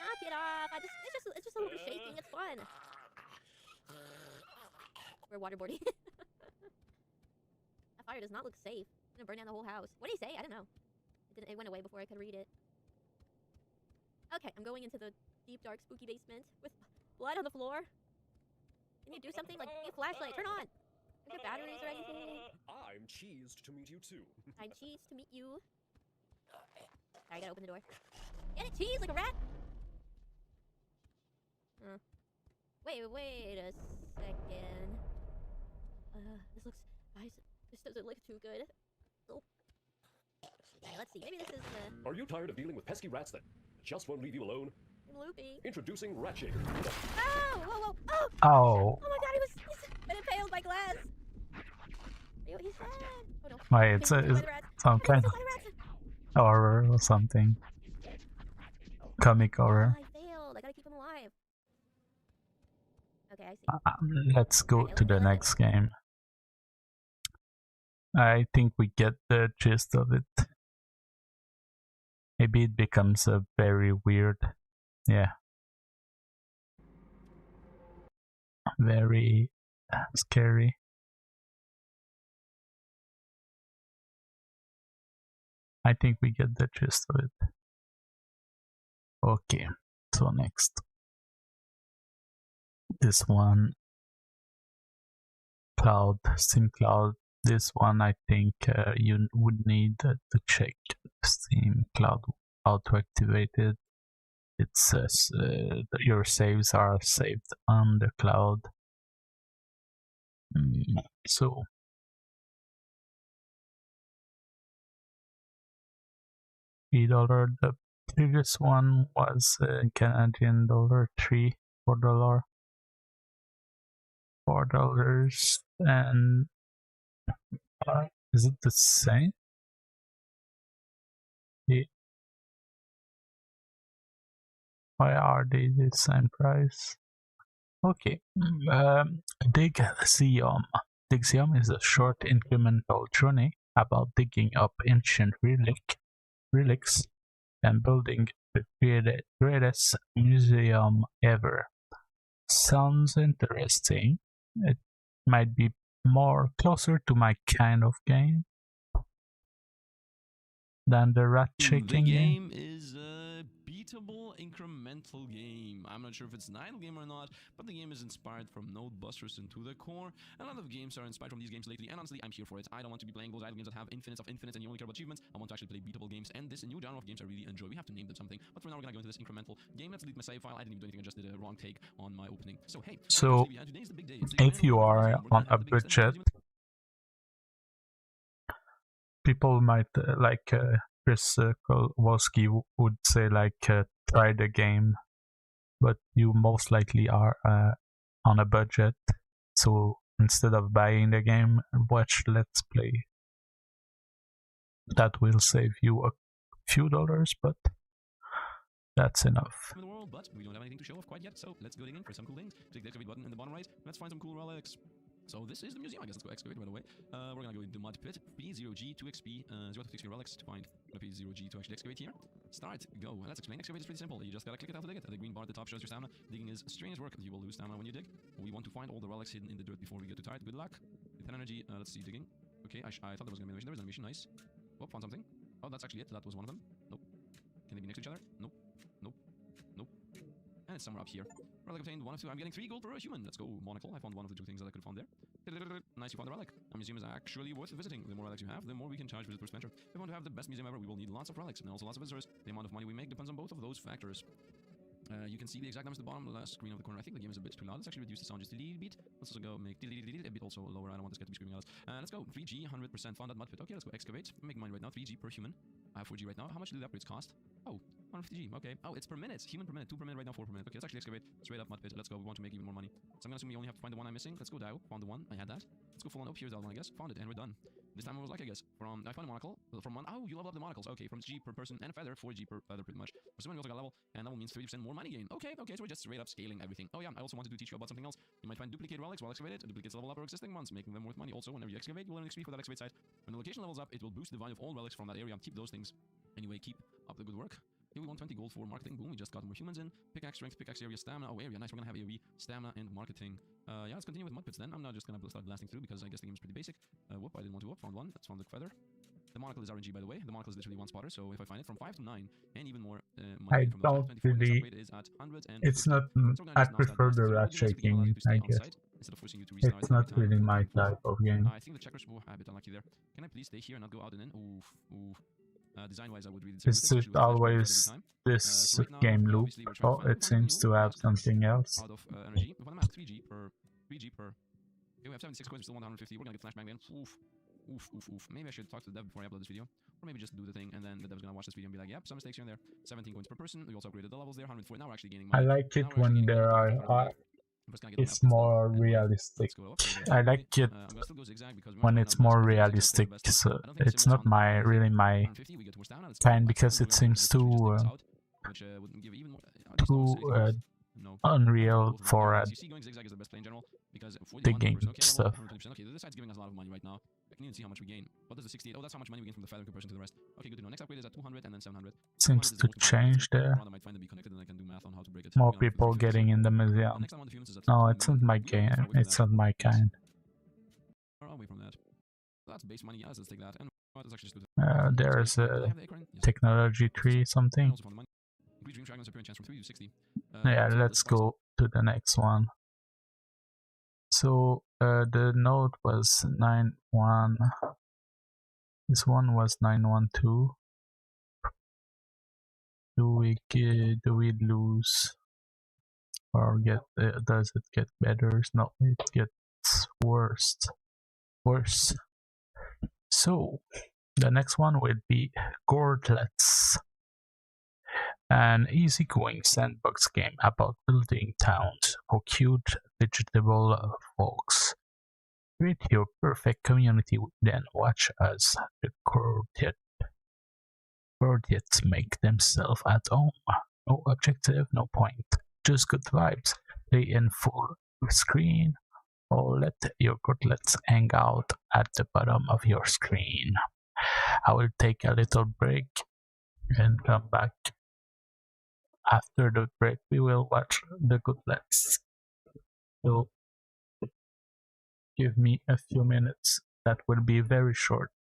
Knock it off! It's just a little shaking. It's fun. We're waterboarding. That fire does not look safe. It's gonna burn down the whole house. What did he say? I don't know. It went away before I could read it. Okay, I'm going into the deep, dark, spooky basement with blood on the floor. Can you do something? Like, give me a flashlight. Turn on! Is there batteries or anything? I'm cheesed to meet you too. I'm cheesed to meet you. Sorry, I gotta open the door. Get it, cheese, like a rat! Wait a second. This looks... Guys, this doesn't look too good. Oh. Alright, let's see. Maybe this is the... Are you tired of dealing with pesky rats that just won't leave you alone? I'm loopy. Introducing Rat Shaker. Oh! Whoa! Oh! Oh. Oh my god, he's been impaled by glass! He's dead! Oh no. Why, it's some kind of horror or something. Comic horror. Oh, I failed. I gotta keep him alive. Okay, I see. Let's go to the next game. I think we get the gist of it. Maybe it becomes a very weird, yeah, very scary. I think we get the gist of it. Okay, so next. This one, Cloud, Steam Cloud. This one I think you would need to check Steam Cloud how to activate it. It says your saves are saved on the cloud. So $3. The previous one was Canadian dollar, $4. $4 and is it the same? Why are they the same price? Okay. Dixiom. Dixiom is a short incremental journey about digging up ancient relics and building the greatest museum ever. Sounds interesting. It might be more closer to my kind of game than the rat shaking game. The game is a beatable incremental game. I'm not sure if it's an idle game or not, but the game is inspired from Node Busters into the core. A lot of games are inspired from these games lately, and honestly, I'm here for it. I don't want to be playing those idle games that have infinites of infinites and you only care about achievements. I want to actually play beatable games, and this new genre of games I really enjoy. We have to name them something, but for now we're gonna go into this incremental game. Let's delete my save file. I didn't even do anything, I just did a wrong take on my opening. So hey, so today's the big day. It's the if you are on a budget, people might like Chris Kowalski would say like try the game, but you most likely are on a budget, so instead of buying the game, watch Let's Play. That will save you a few dollars, but that's enough. In the world, but we don't have anything to show off quite yet, so let's go digging for some cool things. Click the excavate button in the bottom right. Let's find some cool relics. So this is the museum. I guess let's go excavate right away. We're gonna go into mud pit P0G to XP 0 to 6 relics to find P0G to actually excavate here. Start, go. Let's explain. Excavate is pretty simple. You just gotta click it out to dig it. The green bar at the top shows your stamina. Digging is strenuous work. You will lose stamina when you dig. We want to find all the relics hidden in the dirt before we get too tired. Good luck. 10 energy. Let's see, digging. Okay, I thought there was gonna be an animation. There was an animation. Nice. Oh, found something. Oh, that's actually it. That was one of them. Nope. Can they be next to each other? Nope. Nope. Nope. And it's somewhere up here. Relic obtained 1 of 2. I'm getting 3 gold per human. Let's go, monocle. I found one of the 2 things that I could have found there. Nice, you found the relic. A museum is actually worth visiting. The more relics you have, the more we can charge visitors per spender. If we want to have the best museum ever, we will need lots of relics and also lots of visitors. The amount of money we make depends on both of those factors. You can see the exact numbers at the bottom left screen of the corner. I think the game is a bit too loud. Let's actually reduce the sound just a little bit. Let's also go make a bit also lower. I don't want this guy to be screaming at us. Let's go 3G, 100% found that mud pit. Okay, let's go excavate. Make mine right now. 3G per human. I have 4G right now. How much do the upgrades cost? Oh, 150G. Okay. Oh, it's per minute. Human per minute. 2 per minute right now. 4 per minute. Okay, let's actually excavate. Straight up mud pit. Let's go. We want to make even more money. So I'm gonna assume we only have to find the one I'm missing. Let's go Dio. Found the one. I had that. Let's go full on up. Here's the other one, I guess. Found it, and we're done. This time I was lucky, I guess. I found a monocle. From one. Oh, you level up the monocles. Okay, from G per person and a feather, 4G per feather, pretty much. For someone, we also got level, and level means 30% more money gain. Okay, so we're just straight up scaling everything. Oh yeah, I also wanted to teach you about something else. You might find duplicate relics while excavated. Duplicates level up our existing ones, making them worth money. Also, whenever you excavate, you'll earn XP for that excavate site. When the location levels up, it will boost the value of all relics from that area. Keep those things. Anyway, keep up the good work. Here we want 20 gold for marketing. Boom, we just got more humans in. Pickaxe strength, pickaxe area, stamina. Oh, area, nice. We're gonna have AoE, stamina, and marketing. Yeah, let's continue with mud pits then. I'm not just gonna start blasting through because I guess the game is pretty basic. Whoop, I didn't want to whoop. Found one. That's found the feather. The monocle is RNG, by the way. The monocle is literally one spotter, so if I find it from 5 to 9, and even more I money from don't the 5, 24, really. is at 100 It's not. I prefer the rat shaking. I guess it's not really my type of game. I think the checkers were a bit unlucky there. Can I please stay here and not go out and in? Oof, oof. Design-wise, I would really Is it always this game loop, or it seems to have something else? Out of energy. We want to 3G per. Okay, we have 76 coins, we still want 150. We're gonna get flashbang then. Oof. Maybe I should talk to the dev before I upload this video. Or maybe just do the thing and then the dev's gonna watch this video and be like, yep, some mistakes here and there. 17 coins per person. We also upgraded the levels there. 104. Now we're actually gaining I money. like it when there are it's more realistic. I like it when it's more realistic. So it's not really my kind because it seems too unreal for digging stuff. Okay, this side's giving us a lot of money right now. I can even see how much we gain. What does the 68? Oh, that's how much money we gain from the feather in comparison to the rest. Okay, good to know. Next upgrade is at 200 and then 700. Seems to change there. More people getting in the museum. No, it's not my game. It's not my kind. Away from that. That's base money. Yes, let's take that. And there's a technology tree something. Yeah, let's go to the next one. So the node was 9.1. This one was 9.12. Do we lose or get? Does it get better? No, it gets worse. So the next one will be Gordlets, an easygoing sandbox game about building towns for cute vegetable folks. Create your perfect community, then watch as the Gordiets make themselves at home. No objective, no point, just good vibes. Play in full screen or let your Gordlets hang out at the bottom of your screen. I will take a little break and come back. After the break, we will watch the Gordlets. So give me a few minutes. That will be very short.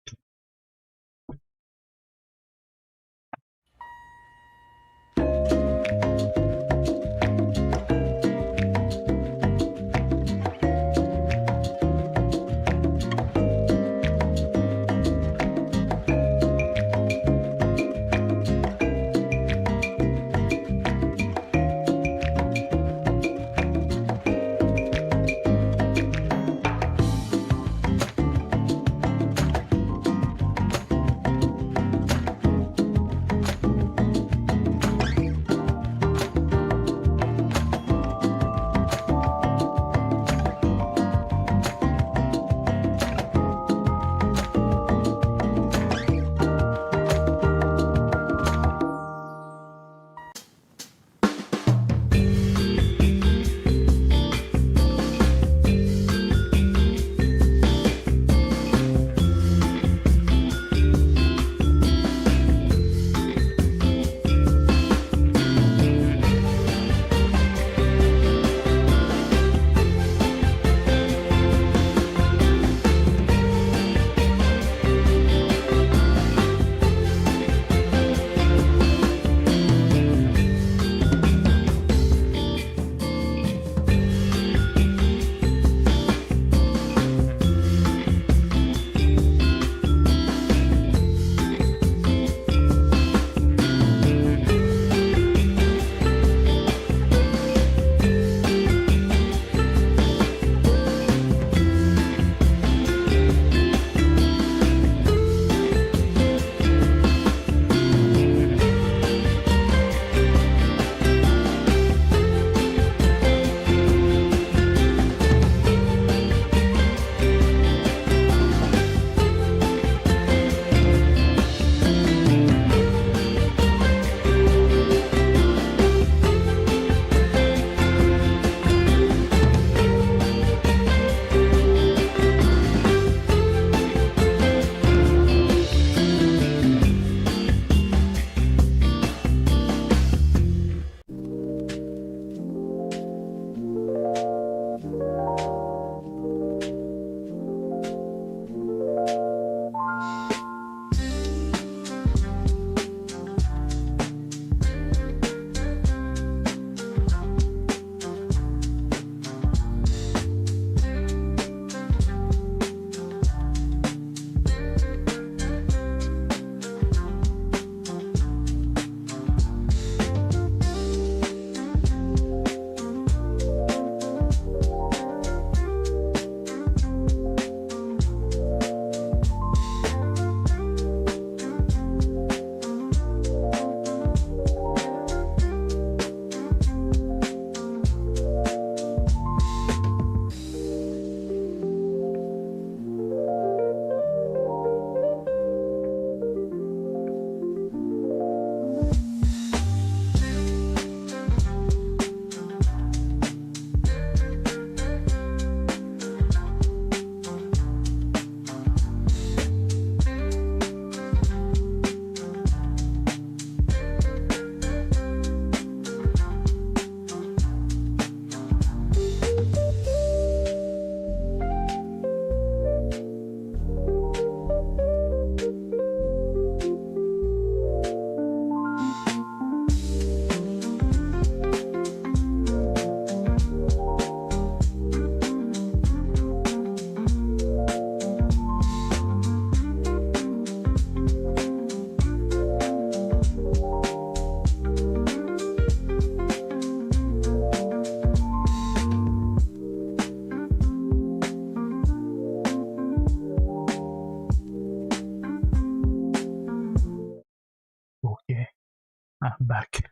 back.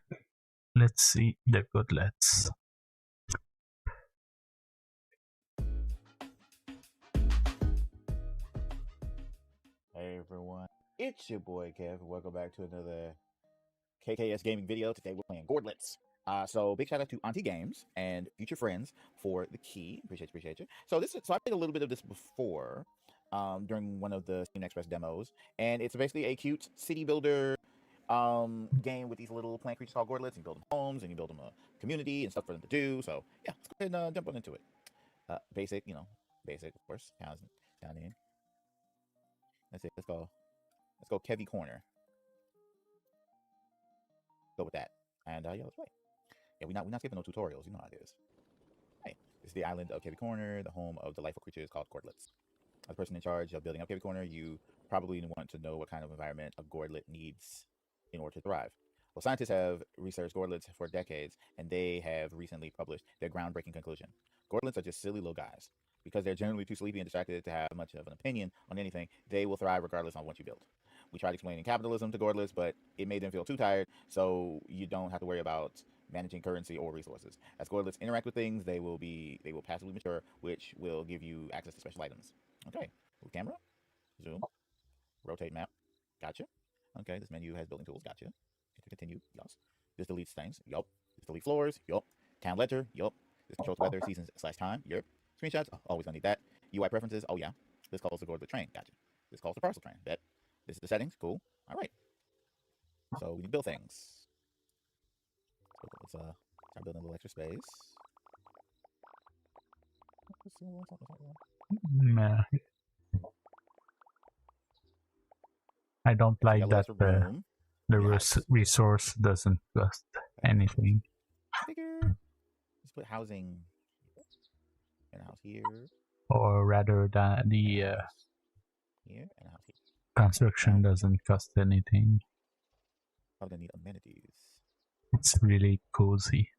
Let's see the goodlets. Hey everyone, it's your boy Kev. Welcome back to another KKS gaming video. Today we're playing Gordlets. So big shout out to Auntie Games and Future Friends for the key. Appreciate you. So I played a little bit of this before, during one of the Steam Express demos, and it's basically a cute city builder game with these little plant creatures called Gordlets. You build them homes and you build them a community and stuff for them to do. So yeah, let's go ahead and jump on into it. Basic, of course. Down in. That's it. Let's go Kevy Corner. Go with that. And yeah, let's play. Yeah, we're not skipping no tutorials. You know how it is. Hey, this is the island of Kevy Corner, the home of delightful creatures called Gordlets. As the person in charge of building up Kevy Corner, you probably want to know what kind of environment a Gordlet needs in order to thrive. Well, scientists have researched Gordlets for decades, and they have recently published their groundbreaking conclusion. Gordlets are just silly little guys. Because they're generally too sleepy and distracted to have much of an opinion on anything, they will thrive regardless on what you build. We tried explaining capitalism to Gordlets, but it made them feel too tired, so you don't have to worry about managing currency or resources. As Gordlets interact with things, they will passively mature, which will give you access to special items. Okay, move camera, zoom, rotate map, gotcha. Okay, this menu has building tools, gotcha. Continue, yes. This deletes things, yup. This deletes floors, yup. Town ledger, yup. This controls weather, seasons / time, yup. Screenshots, always gonna need that. UI preferences, oh yeah. This calls the Gordlet train, gotcha. This calls the parcel train, bet. This is the settings, cool. All right. So we need to build things. Let's start building a little extra space. Nah. I don't like that the resource doesn't cost anything. Let's put housing in a house here. Or rather than the here and a house here. Construction doesn't cost anything. I'm gonna need amenities. It's really cozy.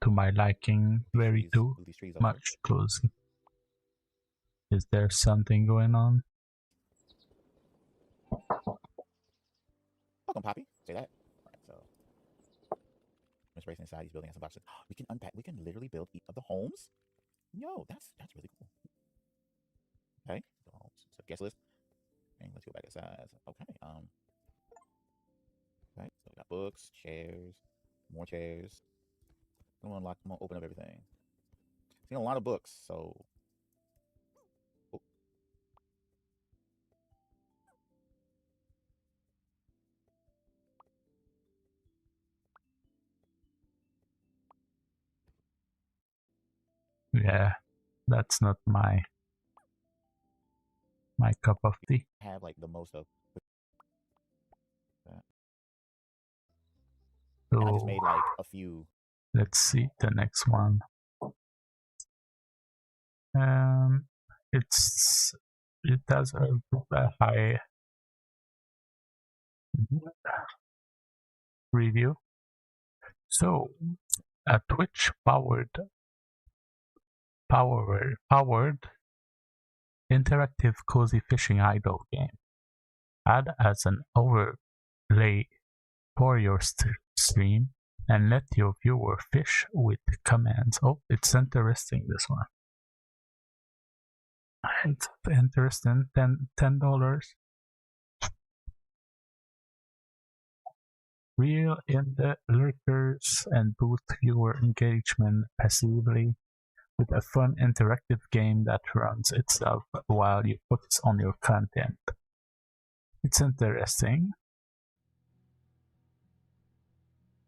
To my liking, very too much cozy. Is there something going on? Welcome, Poppy. Say that. All right, so Mr. Racing inside, he's building some boxes. We can unpack. We can literally build each of the homes. Yo, that's really cool. Okay, the homes. So guest list. And let's go back to size. Okay. Right. So we got books, chairs, more chairs. I'm gonna unlock. I'm gonna open up everything. Seen a lot of books, so. Oh. Yeah, that's not my cup of tea. Have like the most of. So I just made like a few. Let's see the next one. It has a high review. So a Twitch powered interactive cozy fishing idle game. Add as an overlay for your stream and let your viewer fish with commands. Oh, it's interesting, this one. It's interesting. $10. Reel in the lurkers and boost viewer engagement passively with a fun interactive game that runs itself while you focus on your content. It's interesting.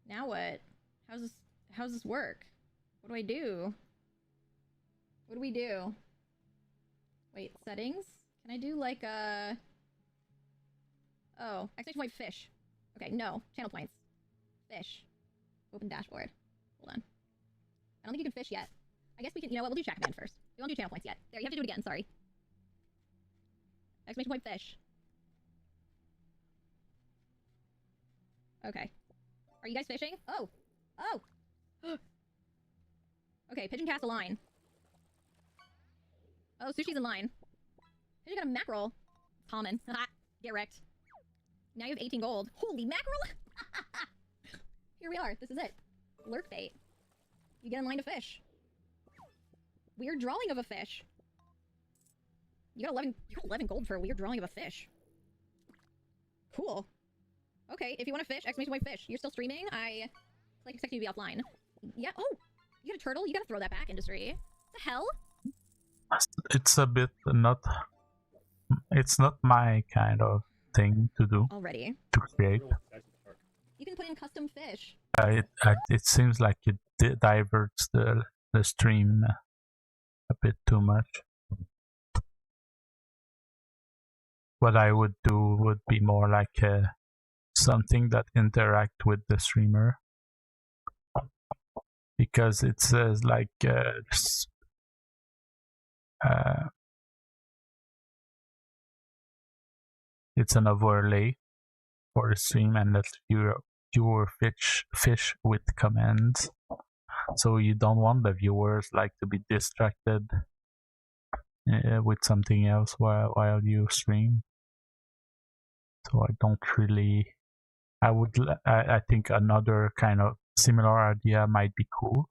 Now what? How's this work? What do I do? What do we do? Wait, settings? Can I do like a... Oh, exclamation point fish. Okay, no. Channel points. Fish. Open dashboard. Hold on. I don't think you can fish yet. I guess we can, you know what, we'll do track command first. We won't do channel points yet. There, you have to do it again, sorry. Exclamation point fish. Okay. Are you guys fishing? Oh! Oh! Okay, pigeon cast a line. Oh, sushi's in line. Pigeon got a mackerel. Common. Haha. Get wrecked. Now you have 18 gold. Holy mackerel! Here we are. This is it. Lurk bait. You get in line to fish. Weird drawing of a fish. You got 11 gold for a weird drawing of a fish. Cool. Okay, if you want to fish, exclamation point fish. You're still streaming? I like expecting you to be offline. Yeah. Oh, you got a turtle? You gotta throw that back, industry. What the hell? It's a bit not. It's not my kind of thing to do. Already. To create. You can put in custom fish. It seems like it diverts the stream a bit too much. What I would do would be more like something that interact with the streamer, because it says like it's an overlay for the stream and lets viewer fish with commands. So you don't want the viewers like to be distracted with something else while you stream. So I don't really. I think another kind of similar idea might be cool,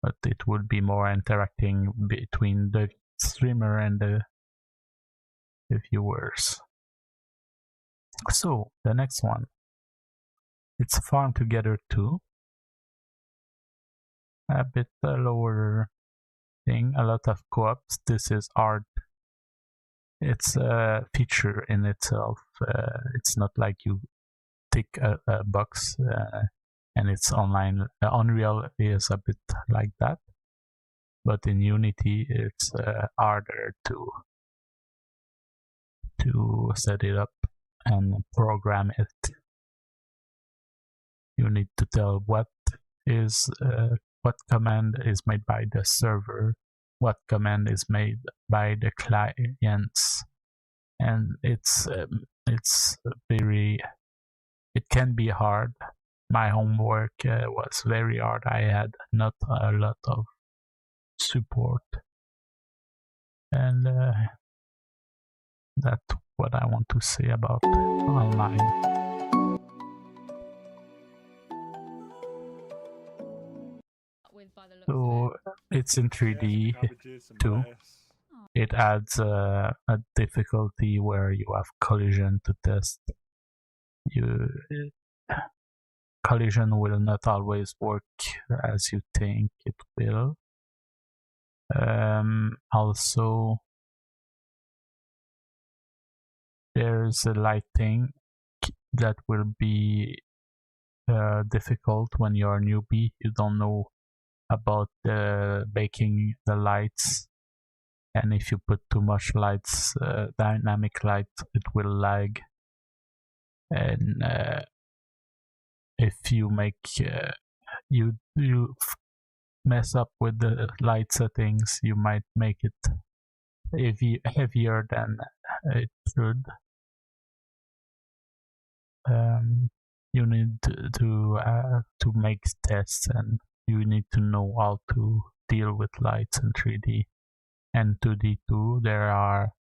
but it would be more interacting between the streamer and the viewers. So the next one, it's Farm Together 2. A bit lower thing, a lot of co-ops. This is art. It's a feature in itself. It's not like you tick a box and it's online. Unreal is a bit like that, but in Unity it's harder to set it up and program it. You need to tell what command is made by the server, what command is made by the clients, and it's very. It can be hard. My homework was very hard. I had not a lot of support, and that's what I want to say about online. So it's in 3D too. It adds a difficulty where you have collision to test. Collision will not always work as you think it will. Also, there's a lighting that will be difficult when you're a newbie. You don't know about baking the lights, and if you put too much lights, dynamic light, it will lag. And if you make you mess up with the light settings, you might make it heavier than it should. You need to make tests, and you need to know how to deal with lights in 3D and 2D too. There are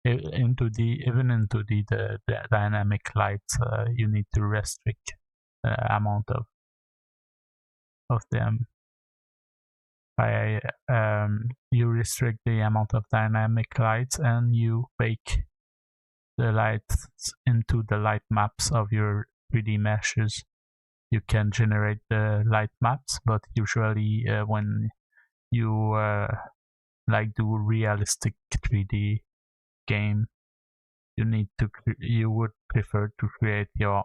in 2D, even in 2D, the dynamic lights, you need to restrict the amount of them. You restrict the amount of dynamic lights, and you bake the lights into the light maps of your 3D meshes. You can generate the light maps, but usually when you like do realistic 3D game, you would prefer to create your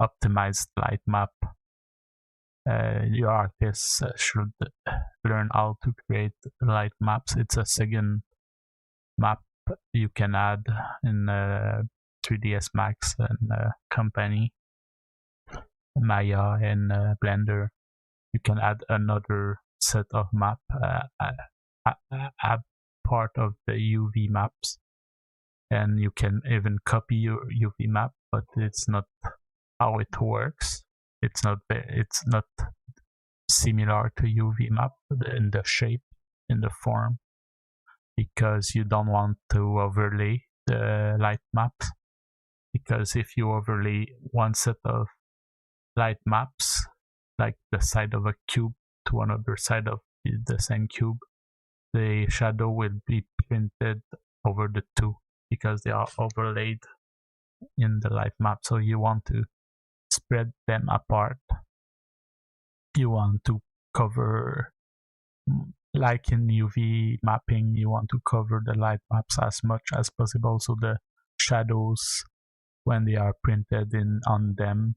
optimized light map. Your artists should learn how to create light maps. It's a second map you can add in 3ds Max and Company, Maya and Blender. You can add another set of map, part of the UV maps, and you can even copy your UV map, but it's not how it works. It's not similar to UV map in the shape, in the form, because you don't want to overlay the light maps. Because if you overlay one set of light maps, like the side of a cube to another side of the same cube, the shadow will be printed over the two because they are overlaid in the light map. So you want to spread them apart. You want to cover, like in UV mapping, you want to cover the light maps as much as possible, so the shadows, when they are printed in on them,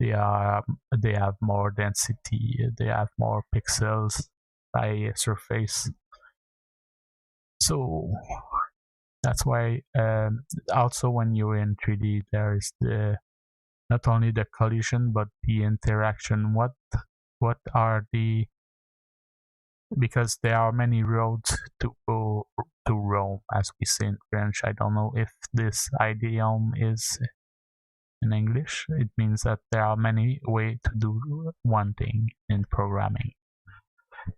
they have more density, they have more pixels by surface. So that's why also when you're in 3D, there is not only the collision but the interaction. What are the, because there are many roads to go to Rome, as we say in French. I don't know if this idiom is in English. It means that there are many ways to do one thing in programming.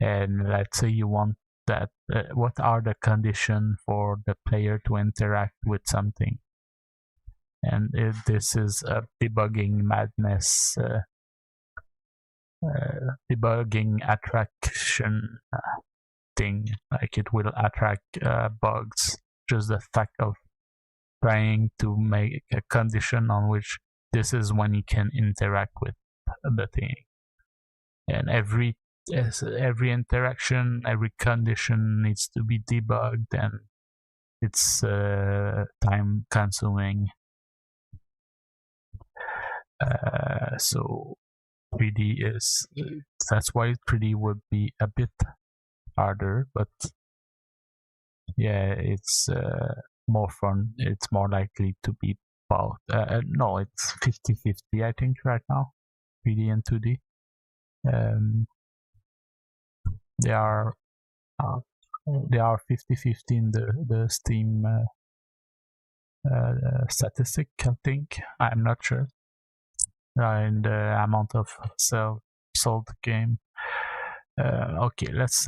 And let's say you want that, what are the conditions for the player to interact with something? And this is a debugging madness, debugging attraction thing. Like it will attract bugs. Just the fact of trying to make a condition on which this is when you can interact with the thing. And every interaction, every condition needs to be debugged, and it's time consuming. So 3D is, that's why 3D would be a bit harder, but yeah, it's more fun. It's more likely to be both. No, it's 50-50 I think right now, 3D and 2D. They are 50-50 in the Steam statistic, I think. I'm not sure. In the amount of sold game. Okay, let's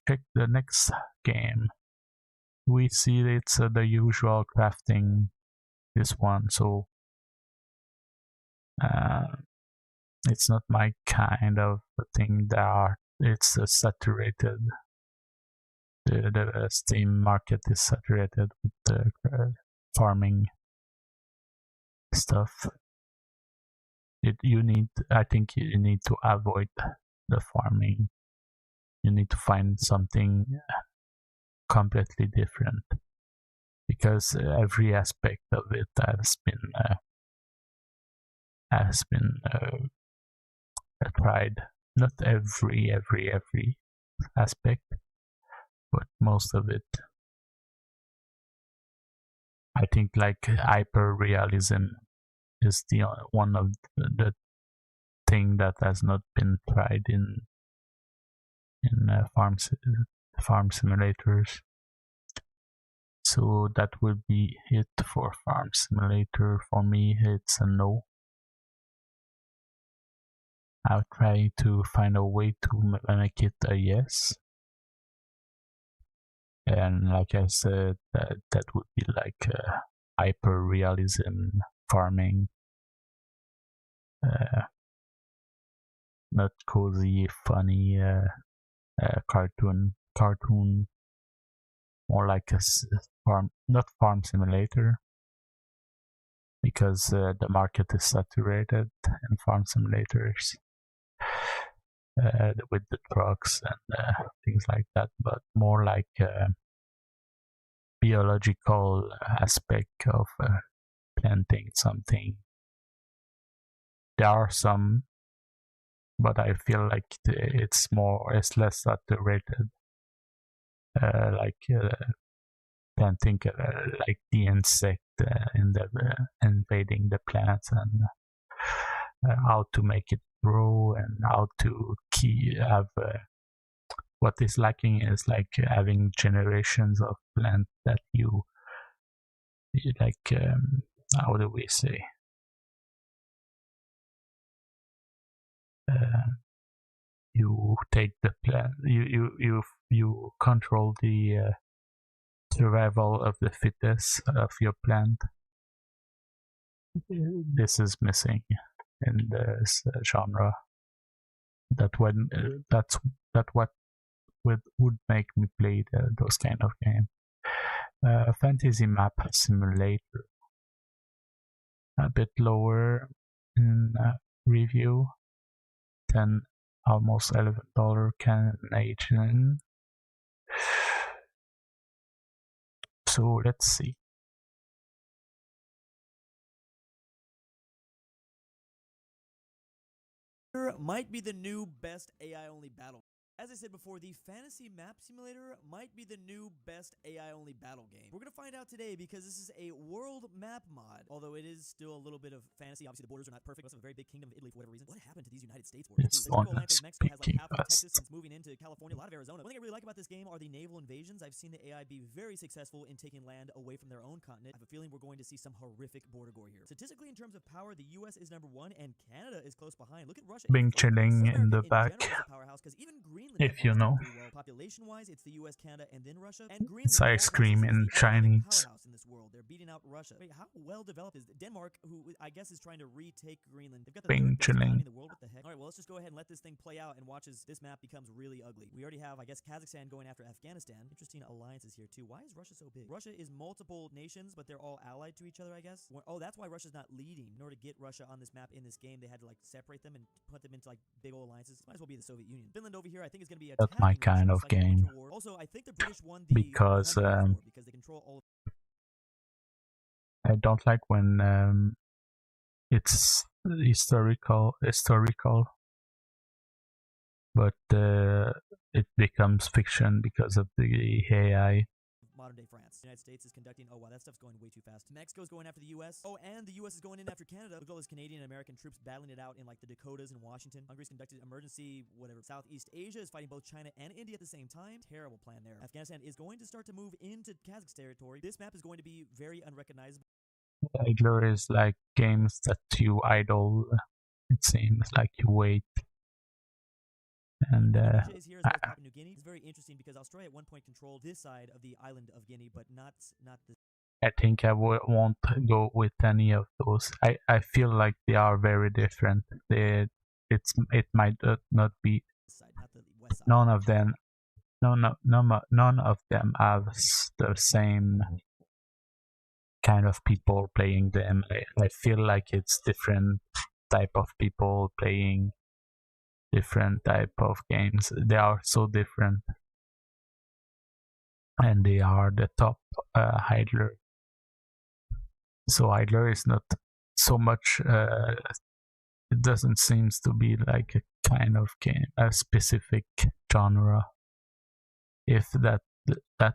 check the next game. We see it's the usual crafting, this one, so it's not my kind of thing. It's saturated. The Steam market is saturated with the farming stuff. I think you need to avoid the farming. You need to find something completely different, because every aspect of it has been tried. Not every aspect, but most of it. I think like hyper realism is the one of the thing that has not been tried in farm simulators. So that would be it for Farm Simulator. For me, it's a no. I'll try to find a way to make it a yes. And like I said, that would be like hyper realism farming. Not cozy, funny cartoon, more like a not farm simulator, because the market is saturated in farm simulators with the trucks and things like that, but more like a biological aspect of planting something. There are some, but I feel like it's less saturated. Like planting, like the insect invading the plants, and how to make it grow, and how to have. What is lacking is like having generations of plants that you like. How do we say? You take the plant. You control the survival of the fittest of your plant. This is missing. in this genre. That what would make me play those kind of games. Fantasy map simulator, a bit lower in review than almost $11 Canadian. So let's see. Might be the new best AI-only battle. As I said before, the Fantasy Map Simulator might be the new best AI-only battle game. We're gonna find out today because this is a world map mod, although it is still a little bit of fantasy. Obviously, the borders are not perfect. We also have a very big kingdom of Italy for whatever reason. What happened to these United States borders? It's The on typical land of Mexico has like speaking half of Texas fast. since moving into California, a lot of Arizona. One thing I really like about this game are the naval invasions. I've seen the AI be very successful in taking land away from their own continent. I have a feeling we're going to see some horrific border gore here. Statistically, in terms of power, the U.S. is #1 and Canada is close behind. Look at Russia. Being chilling in the back, if you know. Population-wise, it's the U.S., Canada, and then Russia. And Greenland. It's ice cream in Chinese. Powerhouse in this world. They're beating out Russia. Wait, how well developed is Denmark, who I guess is trying to retake Greenland? They've got the Being third best economy chilling. in the world. What the heck? All right, well, let's just go ahead and let this thing play out and watch as this map becomes really ugly. We already have, I guess, Kazakhstan going after Afghanistan. Interesting alliances here too. Why is Russia so big? Russia is multiple nations, but they're all allied to each other, I guess. Oh, that's why Russia's not leading. In order to get Russia on this map in this game, they had to like separate them and put them into like big old alliances. Might as well be the Soviet Union. Finland over here, I think is going to be That's my attacking kind Russia. of It's like a game. winter war. Also, I think the British won the Because because they control all of I don't like when it's historical, but it becomes fiction because of the AI. modern day France. The United States is conducting. Oh wow, that stuff's going way too fast. Mexico's going after the U.S. Oh, and the U.S. is going in after Canada. Look at all those Canadian and American troops battling it out in like the Dakotas and Washington. Hungary's conducted emergency whatever. Southeast Asia is fighting both China and India at the same time. Terrible plan there. Afghanistan is going to start to move into Kazakhstan territory. This map is going to be very unrecognizable. Idler is like games that you idle. It seems like you wait. And Indonesia is here as well as Papua New Guinea. It's very interesting because Australia at one point controlled this side of the island of Guinea, but not this. I think I won't go with any of those. I feel like they are very different. It might not be. Side, not the west side. None of them have the same kind of people playing them. I feel like it's different type of people playing different type of games. They are so different, and they are the top idler. So idler is not so much. It doesn't seem to be like a kind of game, a specific genre. If that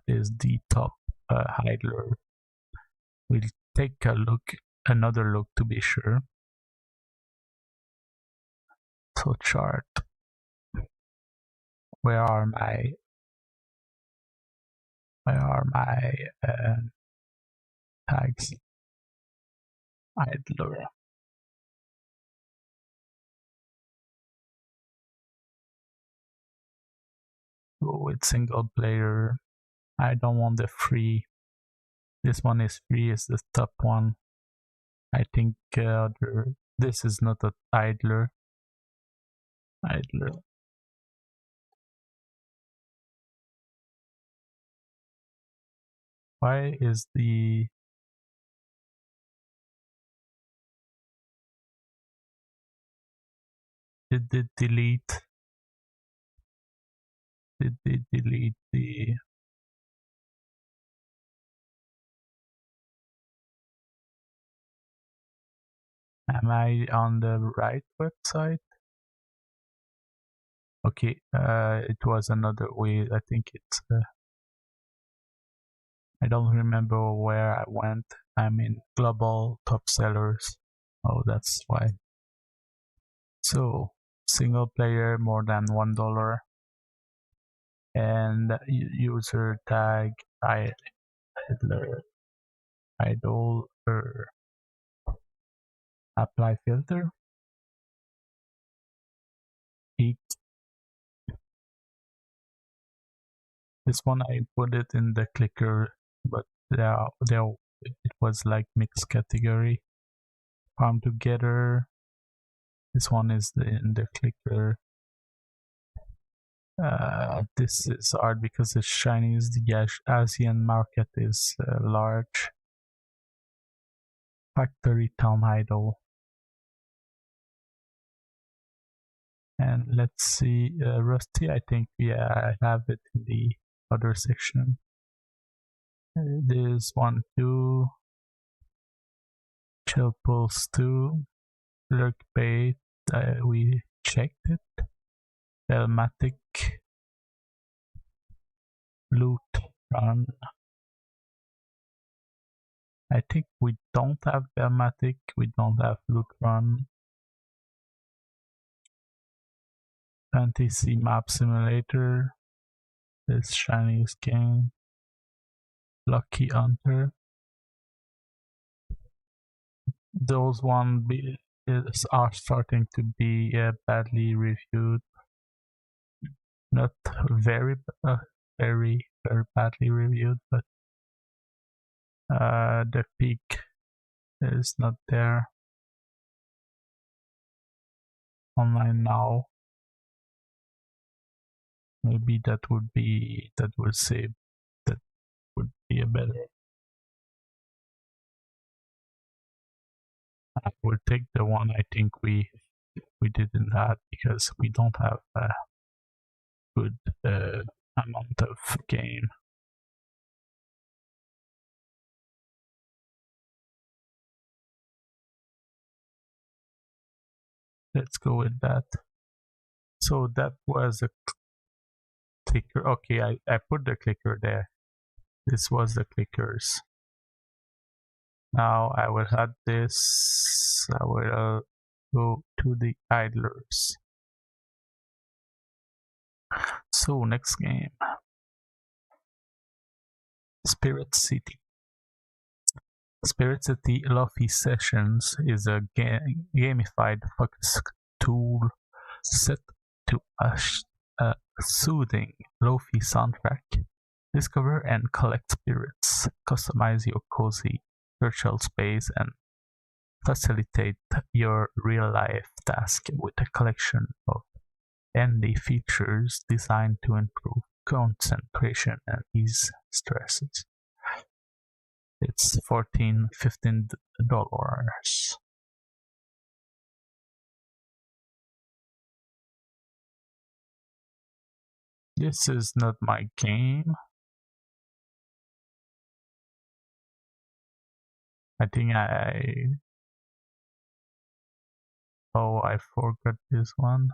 is the top idler, we'll take another look to be sure. So chart. Where are my tags? Idler. Go with single player. I don't want the free. This one is free. Is the top one. I think this is not an idler. Why is the did they delete the am I on the right website? Okay, it was another way. I think it's I don't remember where I went. I'm in global top sellers. Oh, that's why. So single player more than $1 and user tag idler apply filter this one I put it in the clicker, but there it was like mixed category. Farm together, This one is in the clicker. This is hard because it's Chinese. The Asian market is large. Factory Town Idol. And let's see, Rusty, I think, yeah, I have it in the other section. There's 1, 2, Chill Pulse 2, Lurk Bait, we checked it, Elmatic, Loot Run. I think we don't have Elmatic, we don't have Loot Run. Fantasy Map Simulator, this Chinese game, Lucky Hunter. Those are starting to be badly reviewed. Not very badly reviewed, but the peak is not there. Online now. Maybe that would be a better. I will take the one I think we didn't have because we don't have a good amount of game. Let's go with that. So that was a clicker. Okay, I put the clicker there. This was the clickers. Now I will add this. I will go to the idlers. So next game, Spirit City. Spirit City Lofi Sessions is a gamified focus tool set to a soothing Lofi soundtrack. Discover and collect spirits, customize your cozy virtual space, and facilitate your real-life task with a collection of handy features designed to improve concentration and ease stresses. It's $15. This is not my game. I think I forgot this one.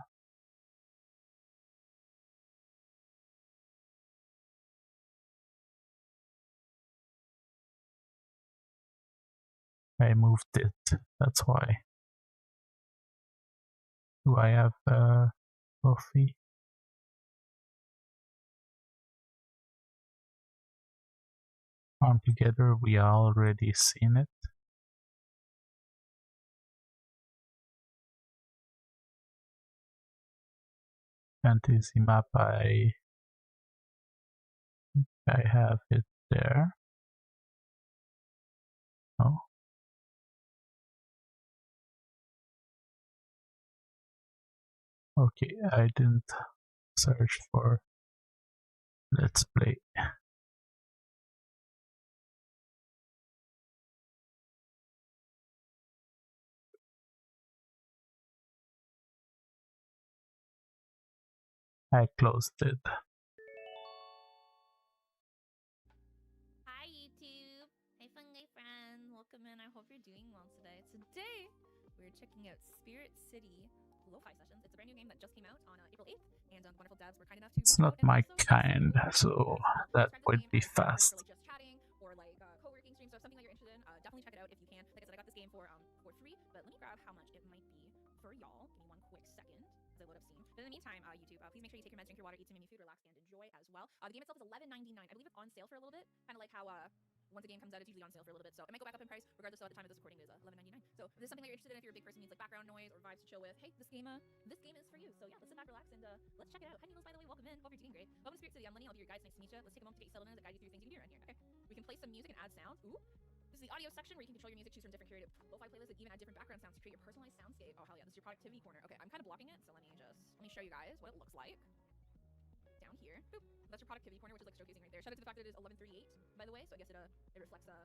I moved it, that's why. Do I have coffee? Farm Together, we already seen it. Fantasy map, I have it there. Oh. Okay, I didn't search for Let's Play. I closed it. Hi YouTube! Hi Fungi friend! Welcome in, I hope you're doing well today. Today, we're checking out Spirit City Lo-Fi Sessions. It's a brand new game that just came out on April 8th, and the wonderful dads were kind enough to... It's not my kind, so that would be fast. For, like, just chatting, or like co-working streams, so if something that you're interested in, definitely check it out if you can. Like I said, I got this game for free, but let me grab how much it might be for y'all. Give me one quick second, as I would have seen. But in the meantime, YouTube, please make sure you take your meds, drink your water, eat some yummy food, relax, and enjoy as well. The game itself is $11.99. I believe it's on sale for a little bit, kind of like how once a game comes out, it's usually on sale for a little bit. So it might go back up in price, regardless. So at the time of this recording, it is $11.99. So if this is something that you're interested in, if you're a big person, needs like background noise or vibes to chill with, hey, this game is for you. So yeah, let's sit back, relax, and let's check it out. Hi, Needles, by the way, welcome in. Hope you're doing great. Welcome to Spirit City. I'm Lenny. I'll be your guide. Nice to meet you. Let's take a moment to get you settled in as I guide you through things you can do around here. Okay. We can play some music and add sounds. Ooh. This is the audio section where you can control your music, choose from different curated lo-fi playlists, and even add different background sounds to create your personalized soundscape. Oh hell yeah, this is your productivity corner. Okay, I'm kind of blocking it, so let me show you guys what it looks like. Down here, boop. That's your productivity corner, which is like showcasing right there. Shout out to the fact that it is 11:38, by the way, so I guess it reflects a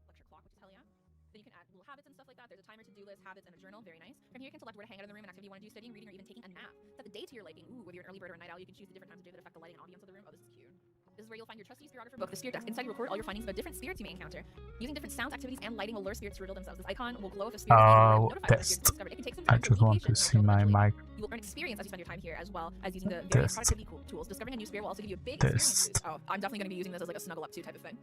lecture clock, which is hell yeah. Then you can add little habits and stuff like that. There's a timer, to-do list, habits, and a journal. Very nice. From here, you can select where to hang out in the room, an activity you want to do, studying, reading, or even taking a nap. Set the day to your liking. Ooh, whether you're an early bird or a night owl, you can choose the different times of day that affect the lighting and ambiance of the room. Oh, this is cute. This is where you'll find your trusty spirit order from both the spirit desk. Inside, you record all your findings about different spirits you may encounter. Using different sounds, activities, and lighting will lure spirits to reveal themselves. This icon will glow if a spirit is notified when a spirit is discovered. It can take some I time, just want to see my mic. You will earn experience as you spend your time here, as well as using the various productivity tools. Discovering a new spirit will also give you a big experience boost. Oh, I'm definitely going to be using this as like a snuggle up 2 type of thing.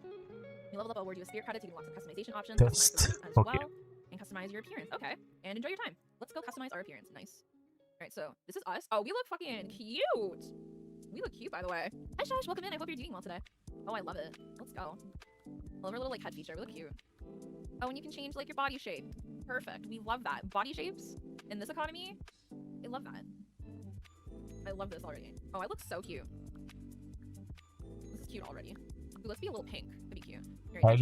You level up, award you a spirit credits. You can lock some customization options, customize the as well, and customize your appearance. Okay, and enjoy your time. Let's go customize our appearance. Nice. All right, so this is us. Oh, we look fucking cute. We look cute, by the way. Hi, Shush. Welcome in. I hope you're doing well today. Oh, I love it. Let's go. I love our little like head feature. We look cute. Oh, and you can change like your body shape. Perfect. We love that. Body shapes in this economy. I love that. I love this already. Oh, I look so cute. This is cute already. Ooh, let's be a little pink. That'd be cute. Right,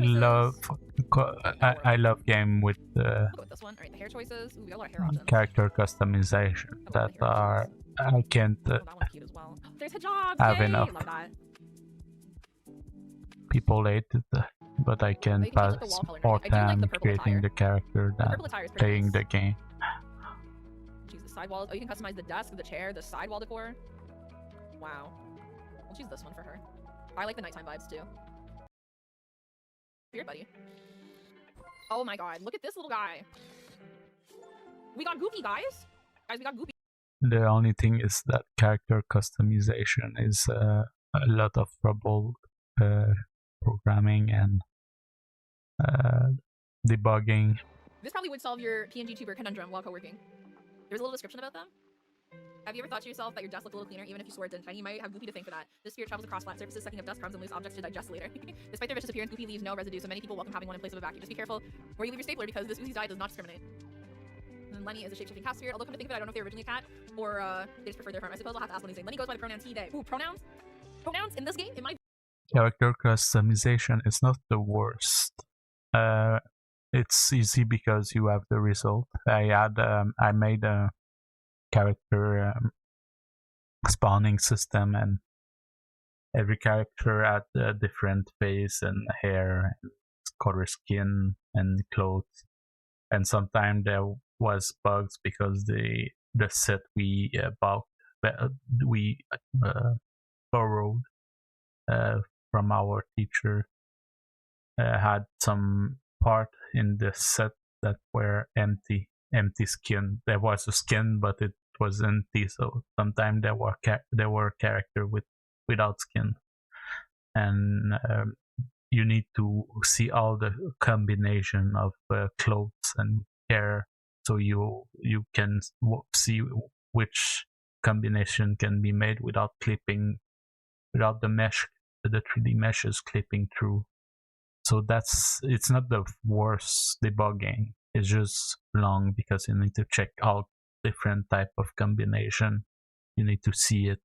I love game with we'll go with this one. All right, the hair choices. Ooh, we got a lot of hair options. character customization that are I can't that one's cute as well. There's Hedgehog. have Yay! enough. Love that. People hate it, but I can pass more time creating the character than playing the game. Choose the sidewalls. Oh, you can customize the desk, the chair, the sidewall decor. Wow. We'll choose this one for her. I like the nighttime vibes too. Weird, buddy. Oh my god, look at this little guy. We got Goofy, guys. Guys, we got Goofy. The only thing is that character customization is a lot of trouble programming and debugging. This probably would solve your PNG tuber conundrum while co-working. There's a little description about them. Have you ever thought to yourself that your desk looked a little cleaner even if you swore it didn't? You might have Goofy to thank for that. This spirit travels across flat surfaces, sucking up dust, crumbs, and loose objects to digest later. Despite their vicious appearance, Goofy leaves no residue, so many people welcome having one in place of a vacuum. Just be careful where you leave your stapler because this Uzi's eye does not discriminate. And Lenny is a shape-shifting cat spirit. Although come to think of it, I don't know if they're originally a cat or they just prefer their form. I suppose I'll have to ask Lenny's name. Lenny goes by the pronoun he, they. Ooh, pronouns? Pronouns in this game? In my Character customization is not the worst. It's easy because you have the result. I made a character spawning system, and every character had a different face and hair, and color skin and clothes. And sometimes there was bugs because the set we borrowed from our teacher had some part in the set that were empty skin. There was a skin, but it was empty. So sometimes there were character without skin, and you need to see all the combination of clothes and hair, so you can see which combination can be made without clipping, without the 3D meshes clipping through. So it's not the worst debugging. It's just long because you need to check out different type of combination. You need to see it,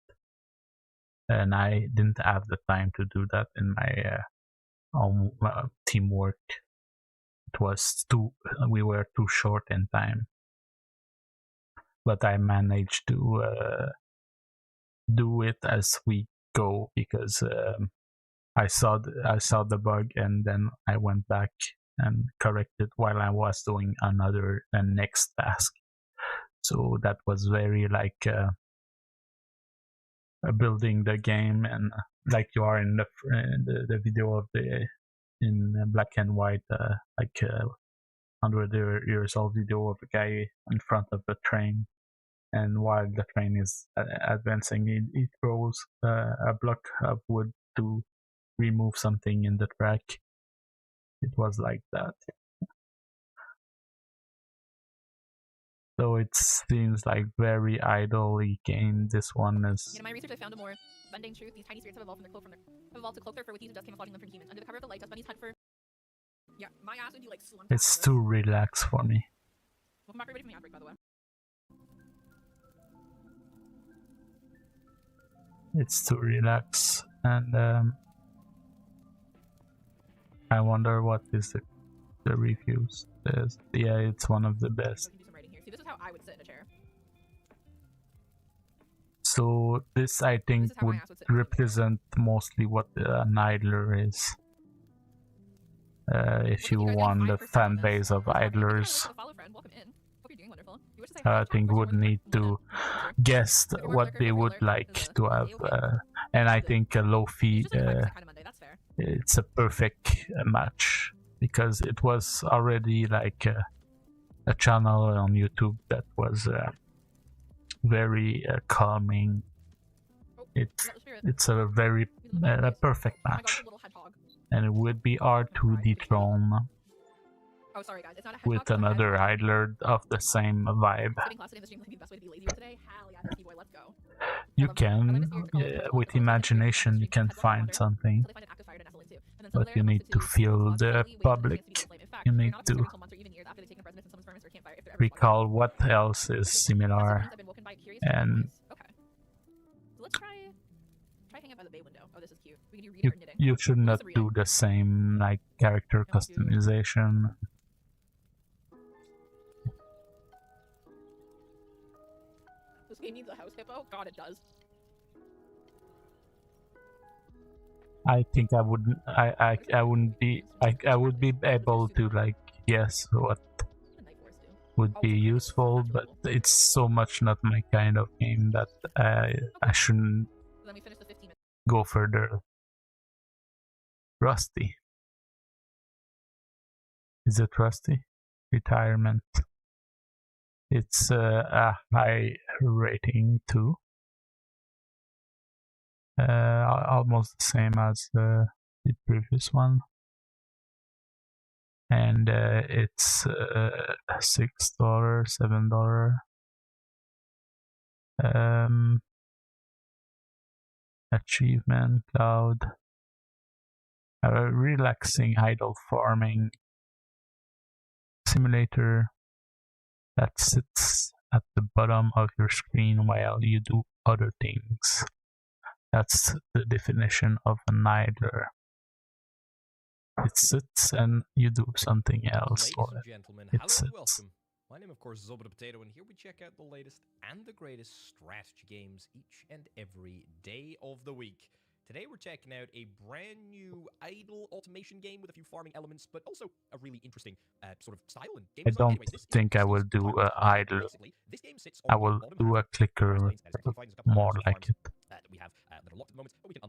and I didn't have the time to do that in my own teamwork. It was we were too short in time, but I managed to do it as we go because I saw the bug, and then I went back and corrected while I was doing another next task. So that was very like building the game, and like you are in the video of in black and white, like 100 years old video of a guy in front of a train, and while the train is advancing, he throws a block of wood to remove something in the track. It was like that. So it seems like very idly game. This one is. In my research, I found a more mundane truth. These tiny spirits have evolved to cloak their fur with ease of dust camouflaging them from humans. Under the cover of the light, dust bunnies hunt for. Yeah, my ass would be like slumped. It's too relaxed for me. Welcome back, everybody, from the outbreak, by the way. It's too relaxed, and I wonder what is the the reviews. Yeah, it's one of the best. So we can do some writing here. See, this is how I would sit in a chair. So this, I think, would represent mostly what an idler is. If you want the fan base of idlers, I think would need to guess what they would like to have. And I think a Lofi, it's a perfect match, because it was already like a channel on YouTube that was very calming. It's a very perfect match, and it would be hard to dethrone Oh, sorry guys, it's not a with another idler of the same vibe. You can, with imagination, you can find something, but you need to feel the public. You need to recall what else is similar, and you should not do the same like character customization. This game needs a house hippo? God, it does. I think I wouldn't. I wouldn't be. I would be able to like guess what would be useful, but it's so much not my kind of game that I shouldn't go further. Rusty. Is it Rusty? Retirement. It's a high rating too. Almost the same as the previous one. And it's $6, $7. Achievement cloud. A relaxing idle farming simulator that sits at the bottom of your screen while you do other things. That's the definition of an idler. It sits and you do something else. Ladies and gentlemen, hello and welcome. My name, of course, is Zoba the Potato, and here we check out the latest and the greatest strategy games each and every day of the week. Today we're checking out a brand new idle automation game with a few farming elements, but also a really interesting sort of style and game design. I don't think I will do idle. I will do a clicker, more like it.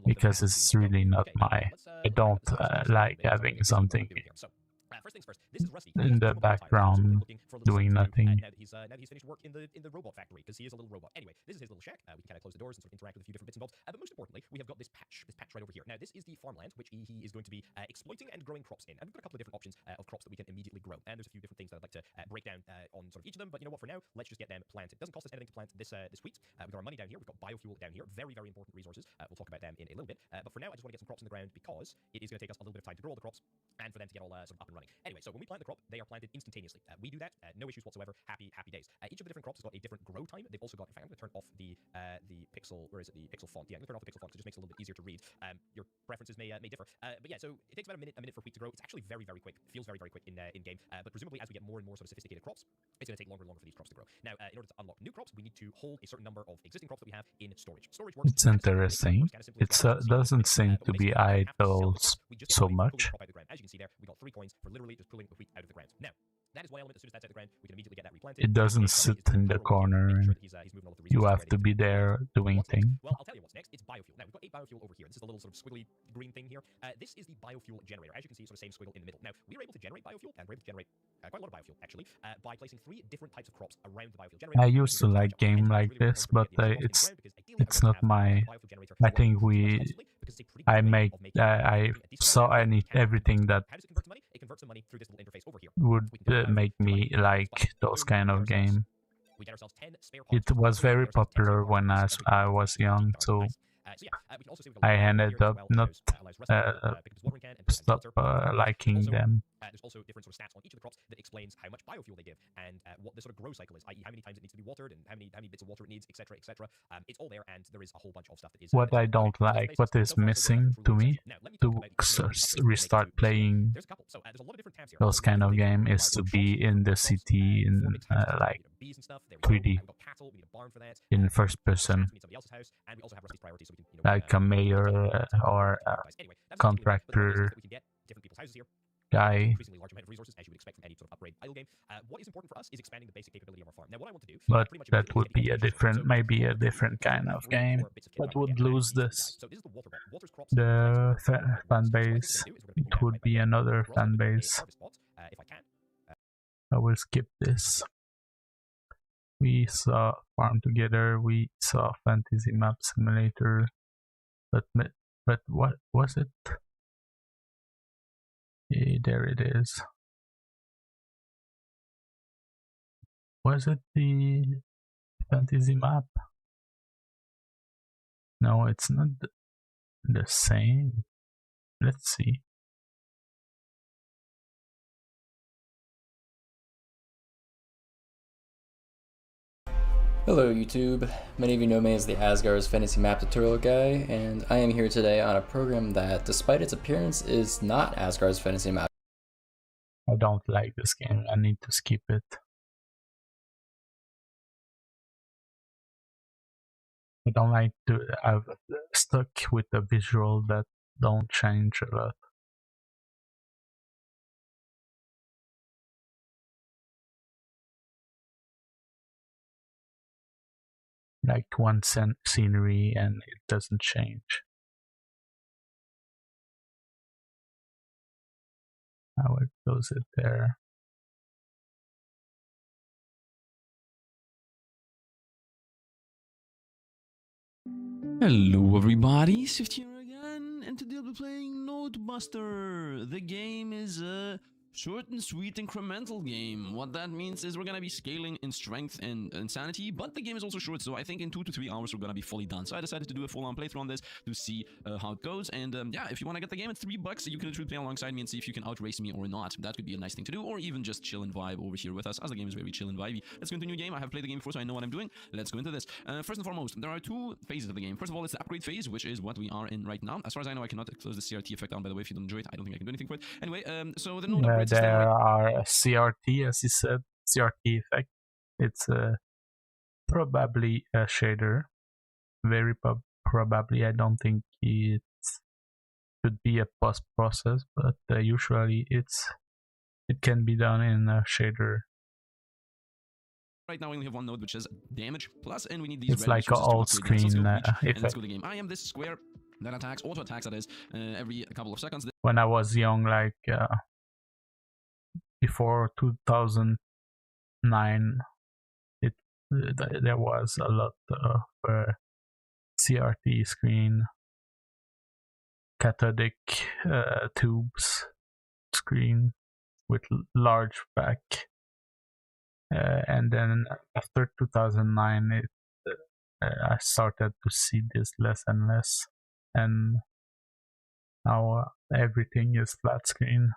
Because it's really not my. I don't like having something First things first, this is Rusty. in the background doing nothing. Now he's finished work in the robot factory, because he is a little robot. Anyway, this is his little shack. We can kind of close the doors and sort of interact with a few different bits and bobs. But most importantly, we have got this patch right over here. Now this is the farmland which he is going to be exploiting and growing crops in. And we've got a couple of different options of crops that we can immediately grow. And there's a few different things that I'd like to break down on sort of each of them. But you know what? For now, let's just get them planted. It doesn't cost us anything to plant this wheat. We've got our money down here. We've got biofuel down here. Very, very important resources. We'll talk about them in a little bit. But for now, I just want to get some crops in the ground because it is going to take us a little bit of time to grow all the crops and for them to get all sort of up and running. Anyway, so when we plant the crop, they are planted instantaneously. We do that, no issues whatsoever. Happy days. Each of the different crops has got a different grow time. They've also got. In fact, I'm going to turn off the pixel. Where is it? The pixel font. Yeah, I'm going to turn off the pixel font because it just makes it a little bit easier to read. Your preferences may differ. But yeah, so it takes about a minute for wheat to grow. It's actually very, very quick. It feels very, very quick in game. But presumably, as we get more and more sort of sophisticated crops, it's going to take longer and longer for these crops to grow. Now, in order to unlock new crops, we need to hold a certain number of existing crops that we have in storage. Storage works. It's interesting. It doesn't seem to be idle so much. As you can see there, we got 3 coins for literally just pulling the wheat out of the ground. Now, that is one element. As soon as that's out of the ground, we can immediately get that replanted. It doesn't sit in the corner. You have to be there doing things. Well, I'll tell you what's next. It's biofuel. Now, we've got a biofuel over here. This is the little sort of squiggly green thing here. This is the biofuel generator. As you can see, sort of same squiggle in the middle. Now, we are able to generate biofuel, and we're able to generate quite a lot of biofuel, actually, by placing 3 different types of crops around the biofuel generator. I used to like game like this, but it's not my. I think I saw everything that would make me like those kind of game. It was very popular when I was young, so I ended up not stop liking them. There's also different sort of stats on each of the crops that explains how much biofuel they give and what the sort of grow cycle is, i.e. how many times it needs to be watered and how many bits of water it needs, etc., etc. It's all there, and there is a whole bunch of stuff that is. What I don't like, what is missing to me to restart playing those kind of game is to be in the city in like 3D, in first person, like a mayor or a contractor guy. What is important for us is expanding the basic capability of our farm. Now, what I want to do, But that would be a different, maybe a different kind of game, but would lose this. The fan base, it would be another fan base. I will skip this. We saw Farm Together, we saw Fantasy Map Simulator, but what was it? Yeah, there it is. Was it the Fantasy Map? No, it's not the same. Let's see. Hello YouTube, many of you know me as the Asgard's Fantasy Map Tutorial Guy, and I am here today on a program that, despite its appearance, is not Asgard's Fantasy Map. I don't like this game, I need to skip it. I don't like to, I've stuck with the visual that don't change a lot. Like one scenery and it doesn't change. I would close it there. Hello everybody, Swift here again, and today I'll be playing Notebuster. The game is a short and sweet incremental game. What that means is we're gonna be scaling in strength and insanity, but the game is also short, so I think in 2 to 3 hours we're gonna be fully done. So I decided to do a full-on playthrough on this to see how it goes, and yeah, if you want to get the game at $3, you can literally play alongside me and see if you can outrace me or not. That could be a nice thing to do, or even just chill and vibe over here with us, as the game is very chill and vibey. Let's go into a new game. I have played the game before, so I know what I'm doing. Let's go into this. First and foremost, there are 2 phases of the game. First of all, it's the upgrade phase, which is what we are in right now. As far as I know, I cannot close the CRT effect down, by the way. If you don't enjoy it, I don't think I can do anything for it. Anyway, so the node upgrade system... There are a CRT, as you said, CRT effect. It's probably a shader. Very probably. I don't think it should be a post process, but usually it can be done in a shader. Right now we only have one node, which is damage plus, and we need these. It's like an all screen effect. Let's go to the game. I am this square that attacks, auto attacks, that is, every couple of seconds. When I was young, like before 2009, there was a lot of CRT screen, cathodic tubes screen with large back, and then after 2009, I started to see this less and less, and now everything is flat screen.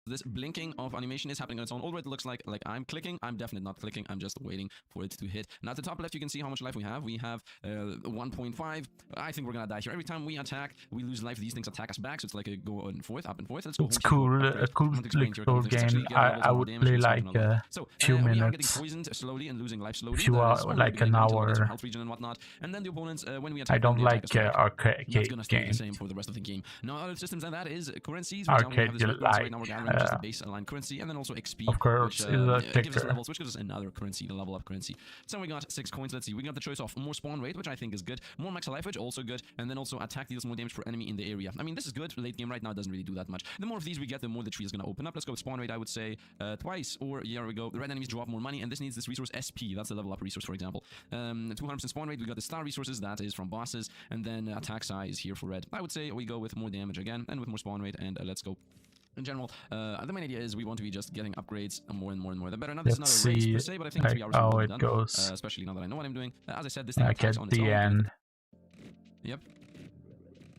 This blinking of animation is happening on its own. Already it looks like I'm clicking. I'm definitely not clicking. I'm just waiting for it to hit. Now at the top left, you can see how much life we have. We have 1.5. I think we're gonna die here. Every time we attack, we lose life. These things attack us back, so it's like a go and forth, up and forth. Let's go. It's cool, a cool little game. I would play like a few minutes. We are getting poisoned slowly and losing life slowly. Few like an hour. Health region and whatnot. And then the opponents, when we attack, I don't like arcade games. That's gonna stay the same for the rest of the game. Now other systems than that is currencies. Arcade you like. Right now we're gathering just the base aligned currency, and then also XP, of course, which gives us levels, which gives us another currency, the level up currency. So we got 6 coins. Let's see, we got the choice of more spawn rate, which I think is good, more max life, which also good, and then also attack deals more damage per enemy in the area. I mean, this is good. Late game right now it doesn't really do that much. The more of these we get, the more the tree is going to open up. Let's go with spawn rate. I would say twice, or here we go. The red enemies drop more money, and this needs this resource SP. That's the level up resource, for example. 200% spawn rate. We got the star resources. That is from bosses, and then attack size here for red. I would say we go with more damage again, and with more spawn rate, and let's go. In general, the main idea is we want to be just getting upgrades more and more and more. The better. Now, this is not a race per se, but I think 3 hours how will it be done, goes. especially now that I know what I'm doing. As I said, this thing like attacks at on its the own. end. Yep.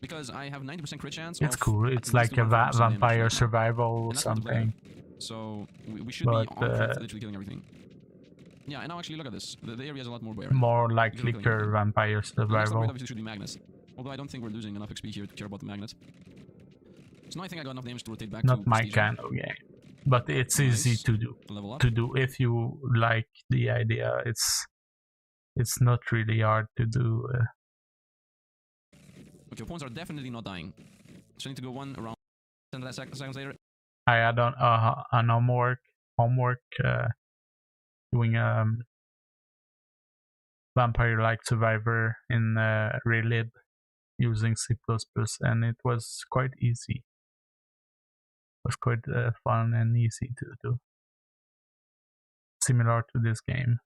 Because I have 90% crit chance. It's cool. It's like a vampire survival or something. So we should be on literally killing everything. Yeah, and now actually look at this. The area is a lot more barren. More like liquor vampire survival. Obviously should be magnets. Although I don't think we're losing enough XP here to care about the magnets. So now I think I got enough damage to rotate back. Not my kind of game. but it's easy Nice. to do. Level up. To do if you like the idea. It's not really hard to do. Okay, your pawns are definitely not dying. So I need to go one around 10 seconds later. I had an homework doing vampire-like survivor in Relib using C++, and it was quite easy. It was quite fun and easy to do. Similar to this game.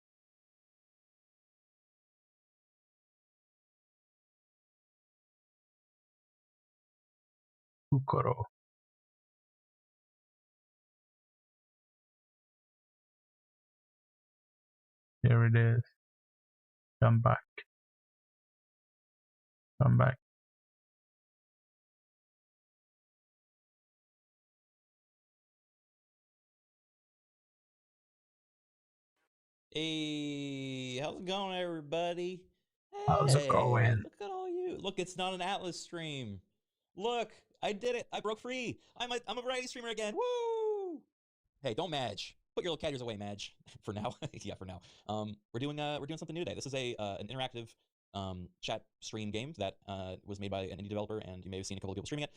Ukoro. Here it is. Come back. Come back. Hey, how's it going, everybody? How's it going? Look at all you. Look, it's not an Atlas stream. Look, I did it. I broke free. I'm a variety streamer again. Woo! Hey, don't Madge. Put your little cat ears away, Madge. For now, yeah, for now. We're doing something new today. This is an interactive chat stream game that was made by an indie developer, and you may have seen a couple of people streaming it.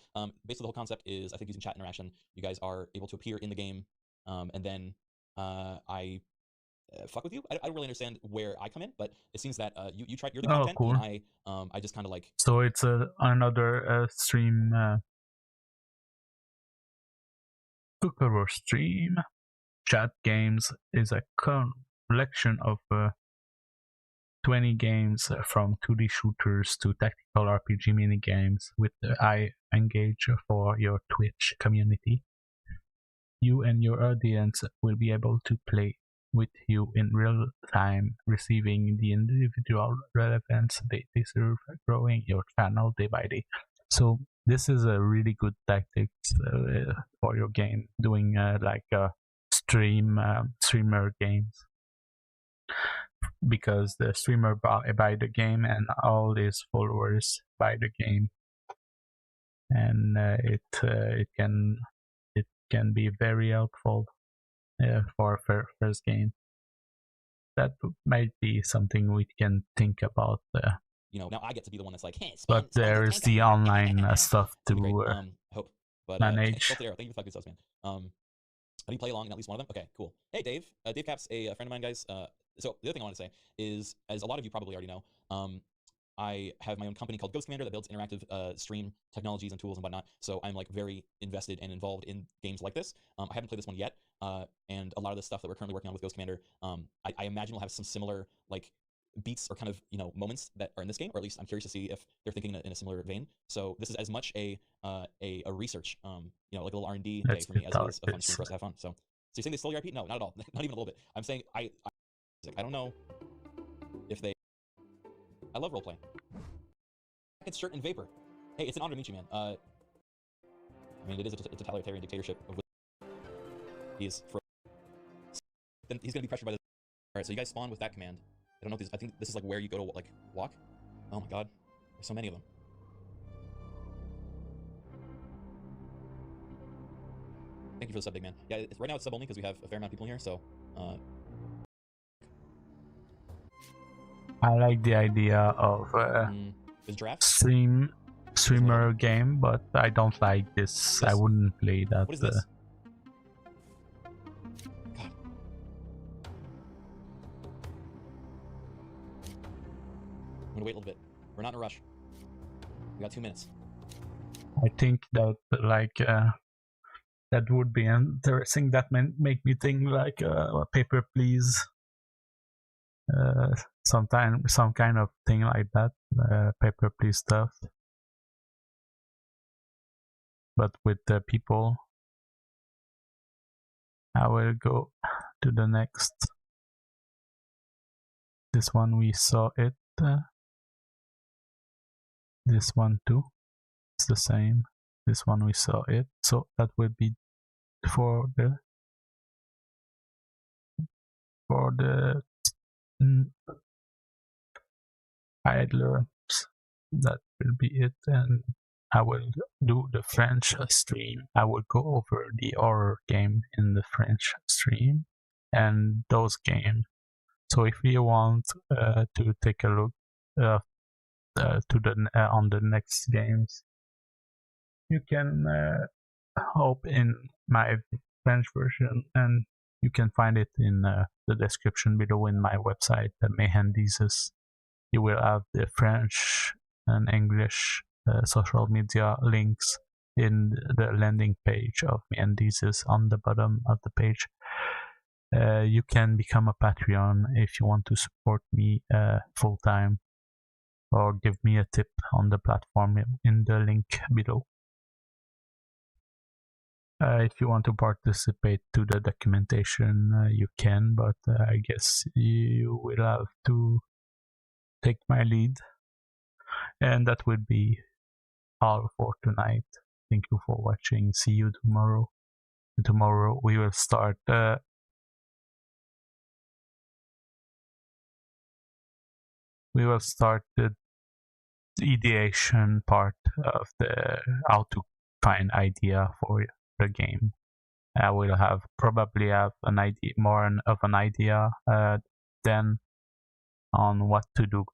Basically, the whole concept is, I think, using chat interaction. You guys are able to appear in the game, and then I fuck with you. I don't really understand where I come in, but it seems that you're the content, cool. and I just kind of like. So it's another stream. Ukoro stream. Chat games is a collection of 20 games from 2D shooters to tactical RPG mini games with I engage for your Twitch community. You and your audience will be able to play with you in real time, receiving the individual relevance they deserve, growing your channel day by day. So this is a really good tactics for your game, doing like streamer games, because the streamer buy the game and all his followers buy the game, and it can be very helpful for first game. That might be something we can think about. Now I get to be the one that's like, hey, but there is the online stuff to hope. But manage. thank you for fucking man. How do you play along in at least one of them? Okay, cool. Hey, Dave. Dave Cap's a friend of mine, guys. So the other thing I want to say is, as a lot of you probably already know, I have my own company called Ghost Commander that builds interactive stream technologies and tools and whatnot. So I'm like very invested and involved in games like this. I haven't played this one yet, and a lot of the stuff that we're currently working on with Ghost Commander, I imagine will have some similar like beats or kind of moments that are in this game, or at least I'm curious to see if they're thinking in a similar vein. So this is as much a research, like a little R&D day for me as it is a fun stream for us to have fun. So you're saying they stole your IP? No, not at all. Not even a little bit. I'm saying I don't know if they. I love roleplay. It's shirt and vapor. Hey, it's an honor to meet you, man. I mean, it is a totalitarian dictatorship. He's gonna be pressured by this. All right, so you guys spawn with that command. I don't know if I think this is like where you go to like walk. Oh my god, there's so many of them. Thank you for the sub, big man. Yeah, right now it's sub only because we have a fair amount of people in here. So. I like the idea of streamer game, but I don't like this. I wouldn't play that. What is this? God. I'm gonna wait a little bit. We're not in a rush. We got 2 minutes. I think that like that would be interesting. That make me think like paper please. Some kind of thing like that, paper please stuff, but with the people. I will go to the next. This one we saw it. This one too. It's the same. This one we saw it. So that will be for the idlers. That will be it, and I will do the French stream. I will go over the horror game in the French stream and those games. So if you want to take a look on the next games, you can hop in my French version, and you can find it in the description below in my website, Mehandises. You will have the French and English social media links in the landing page of Mehandises on the bottom of the page. You can become a Patreon if you want to support me full time, or give me a tip on the platform in the link below. If you want to participate to the documentation, you can, but I guess you will have to take my lead. And that would be all for tonight. Thank you for watching. See you tomorrow. Tomorrow we will start the ideation part of the how to find idea for the game. I will probably have an idea, more of an idea then on what to do,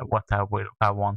what I want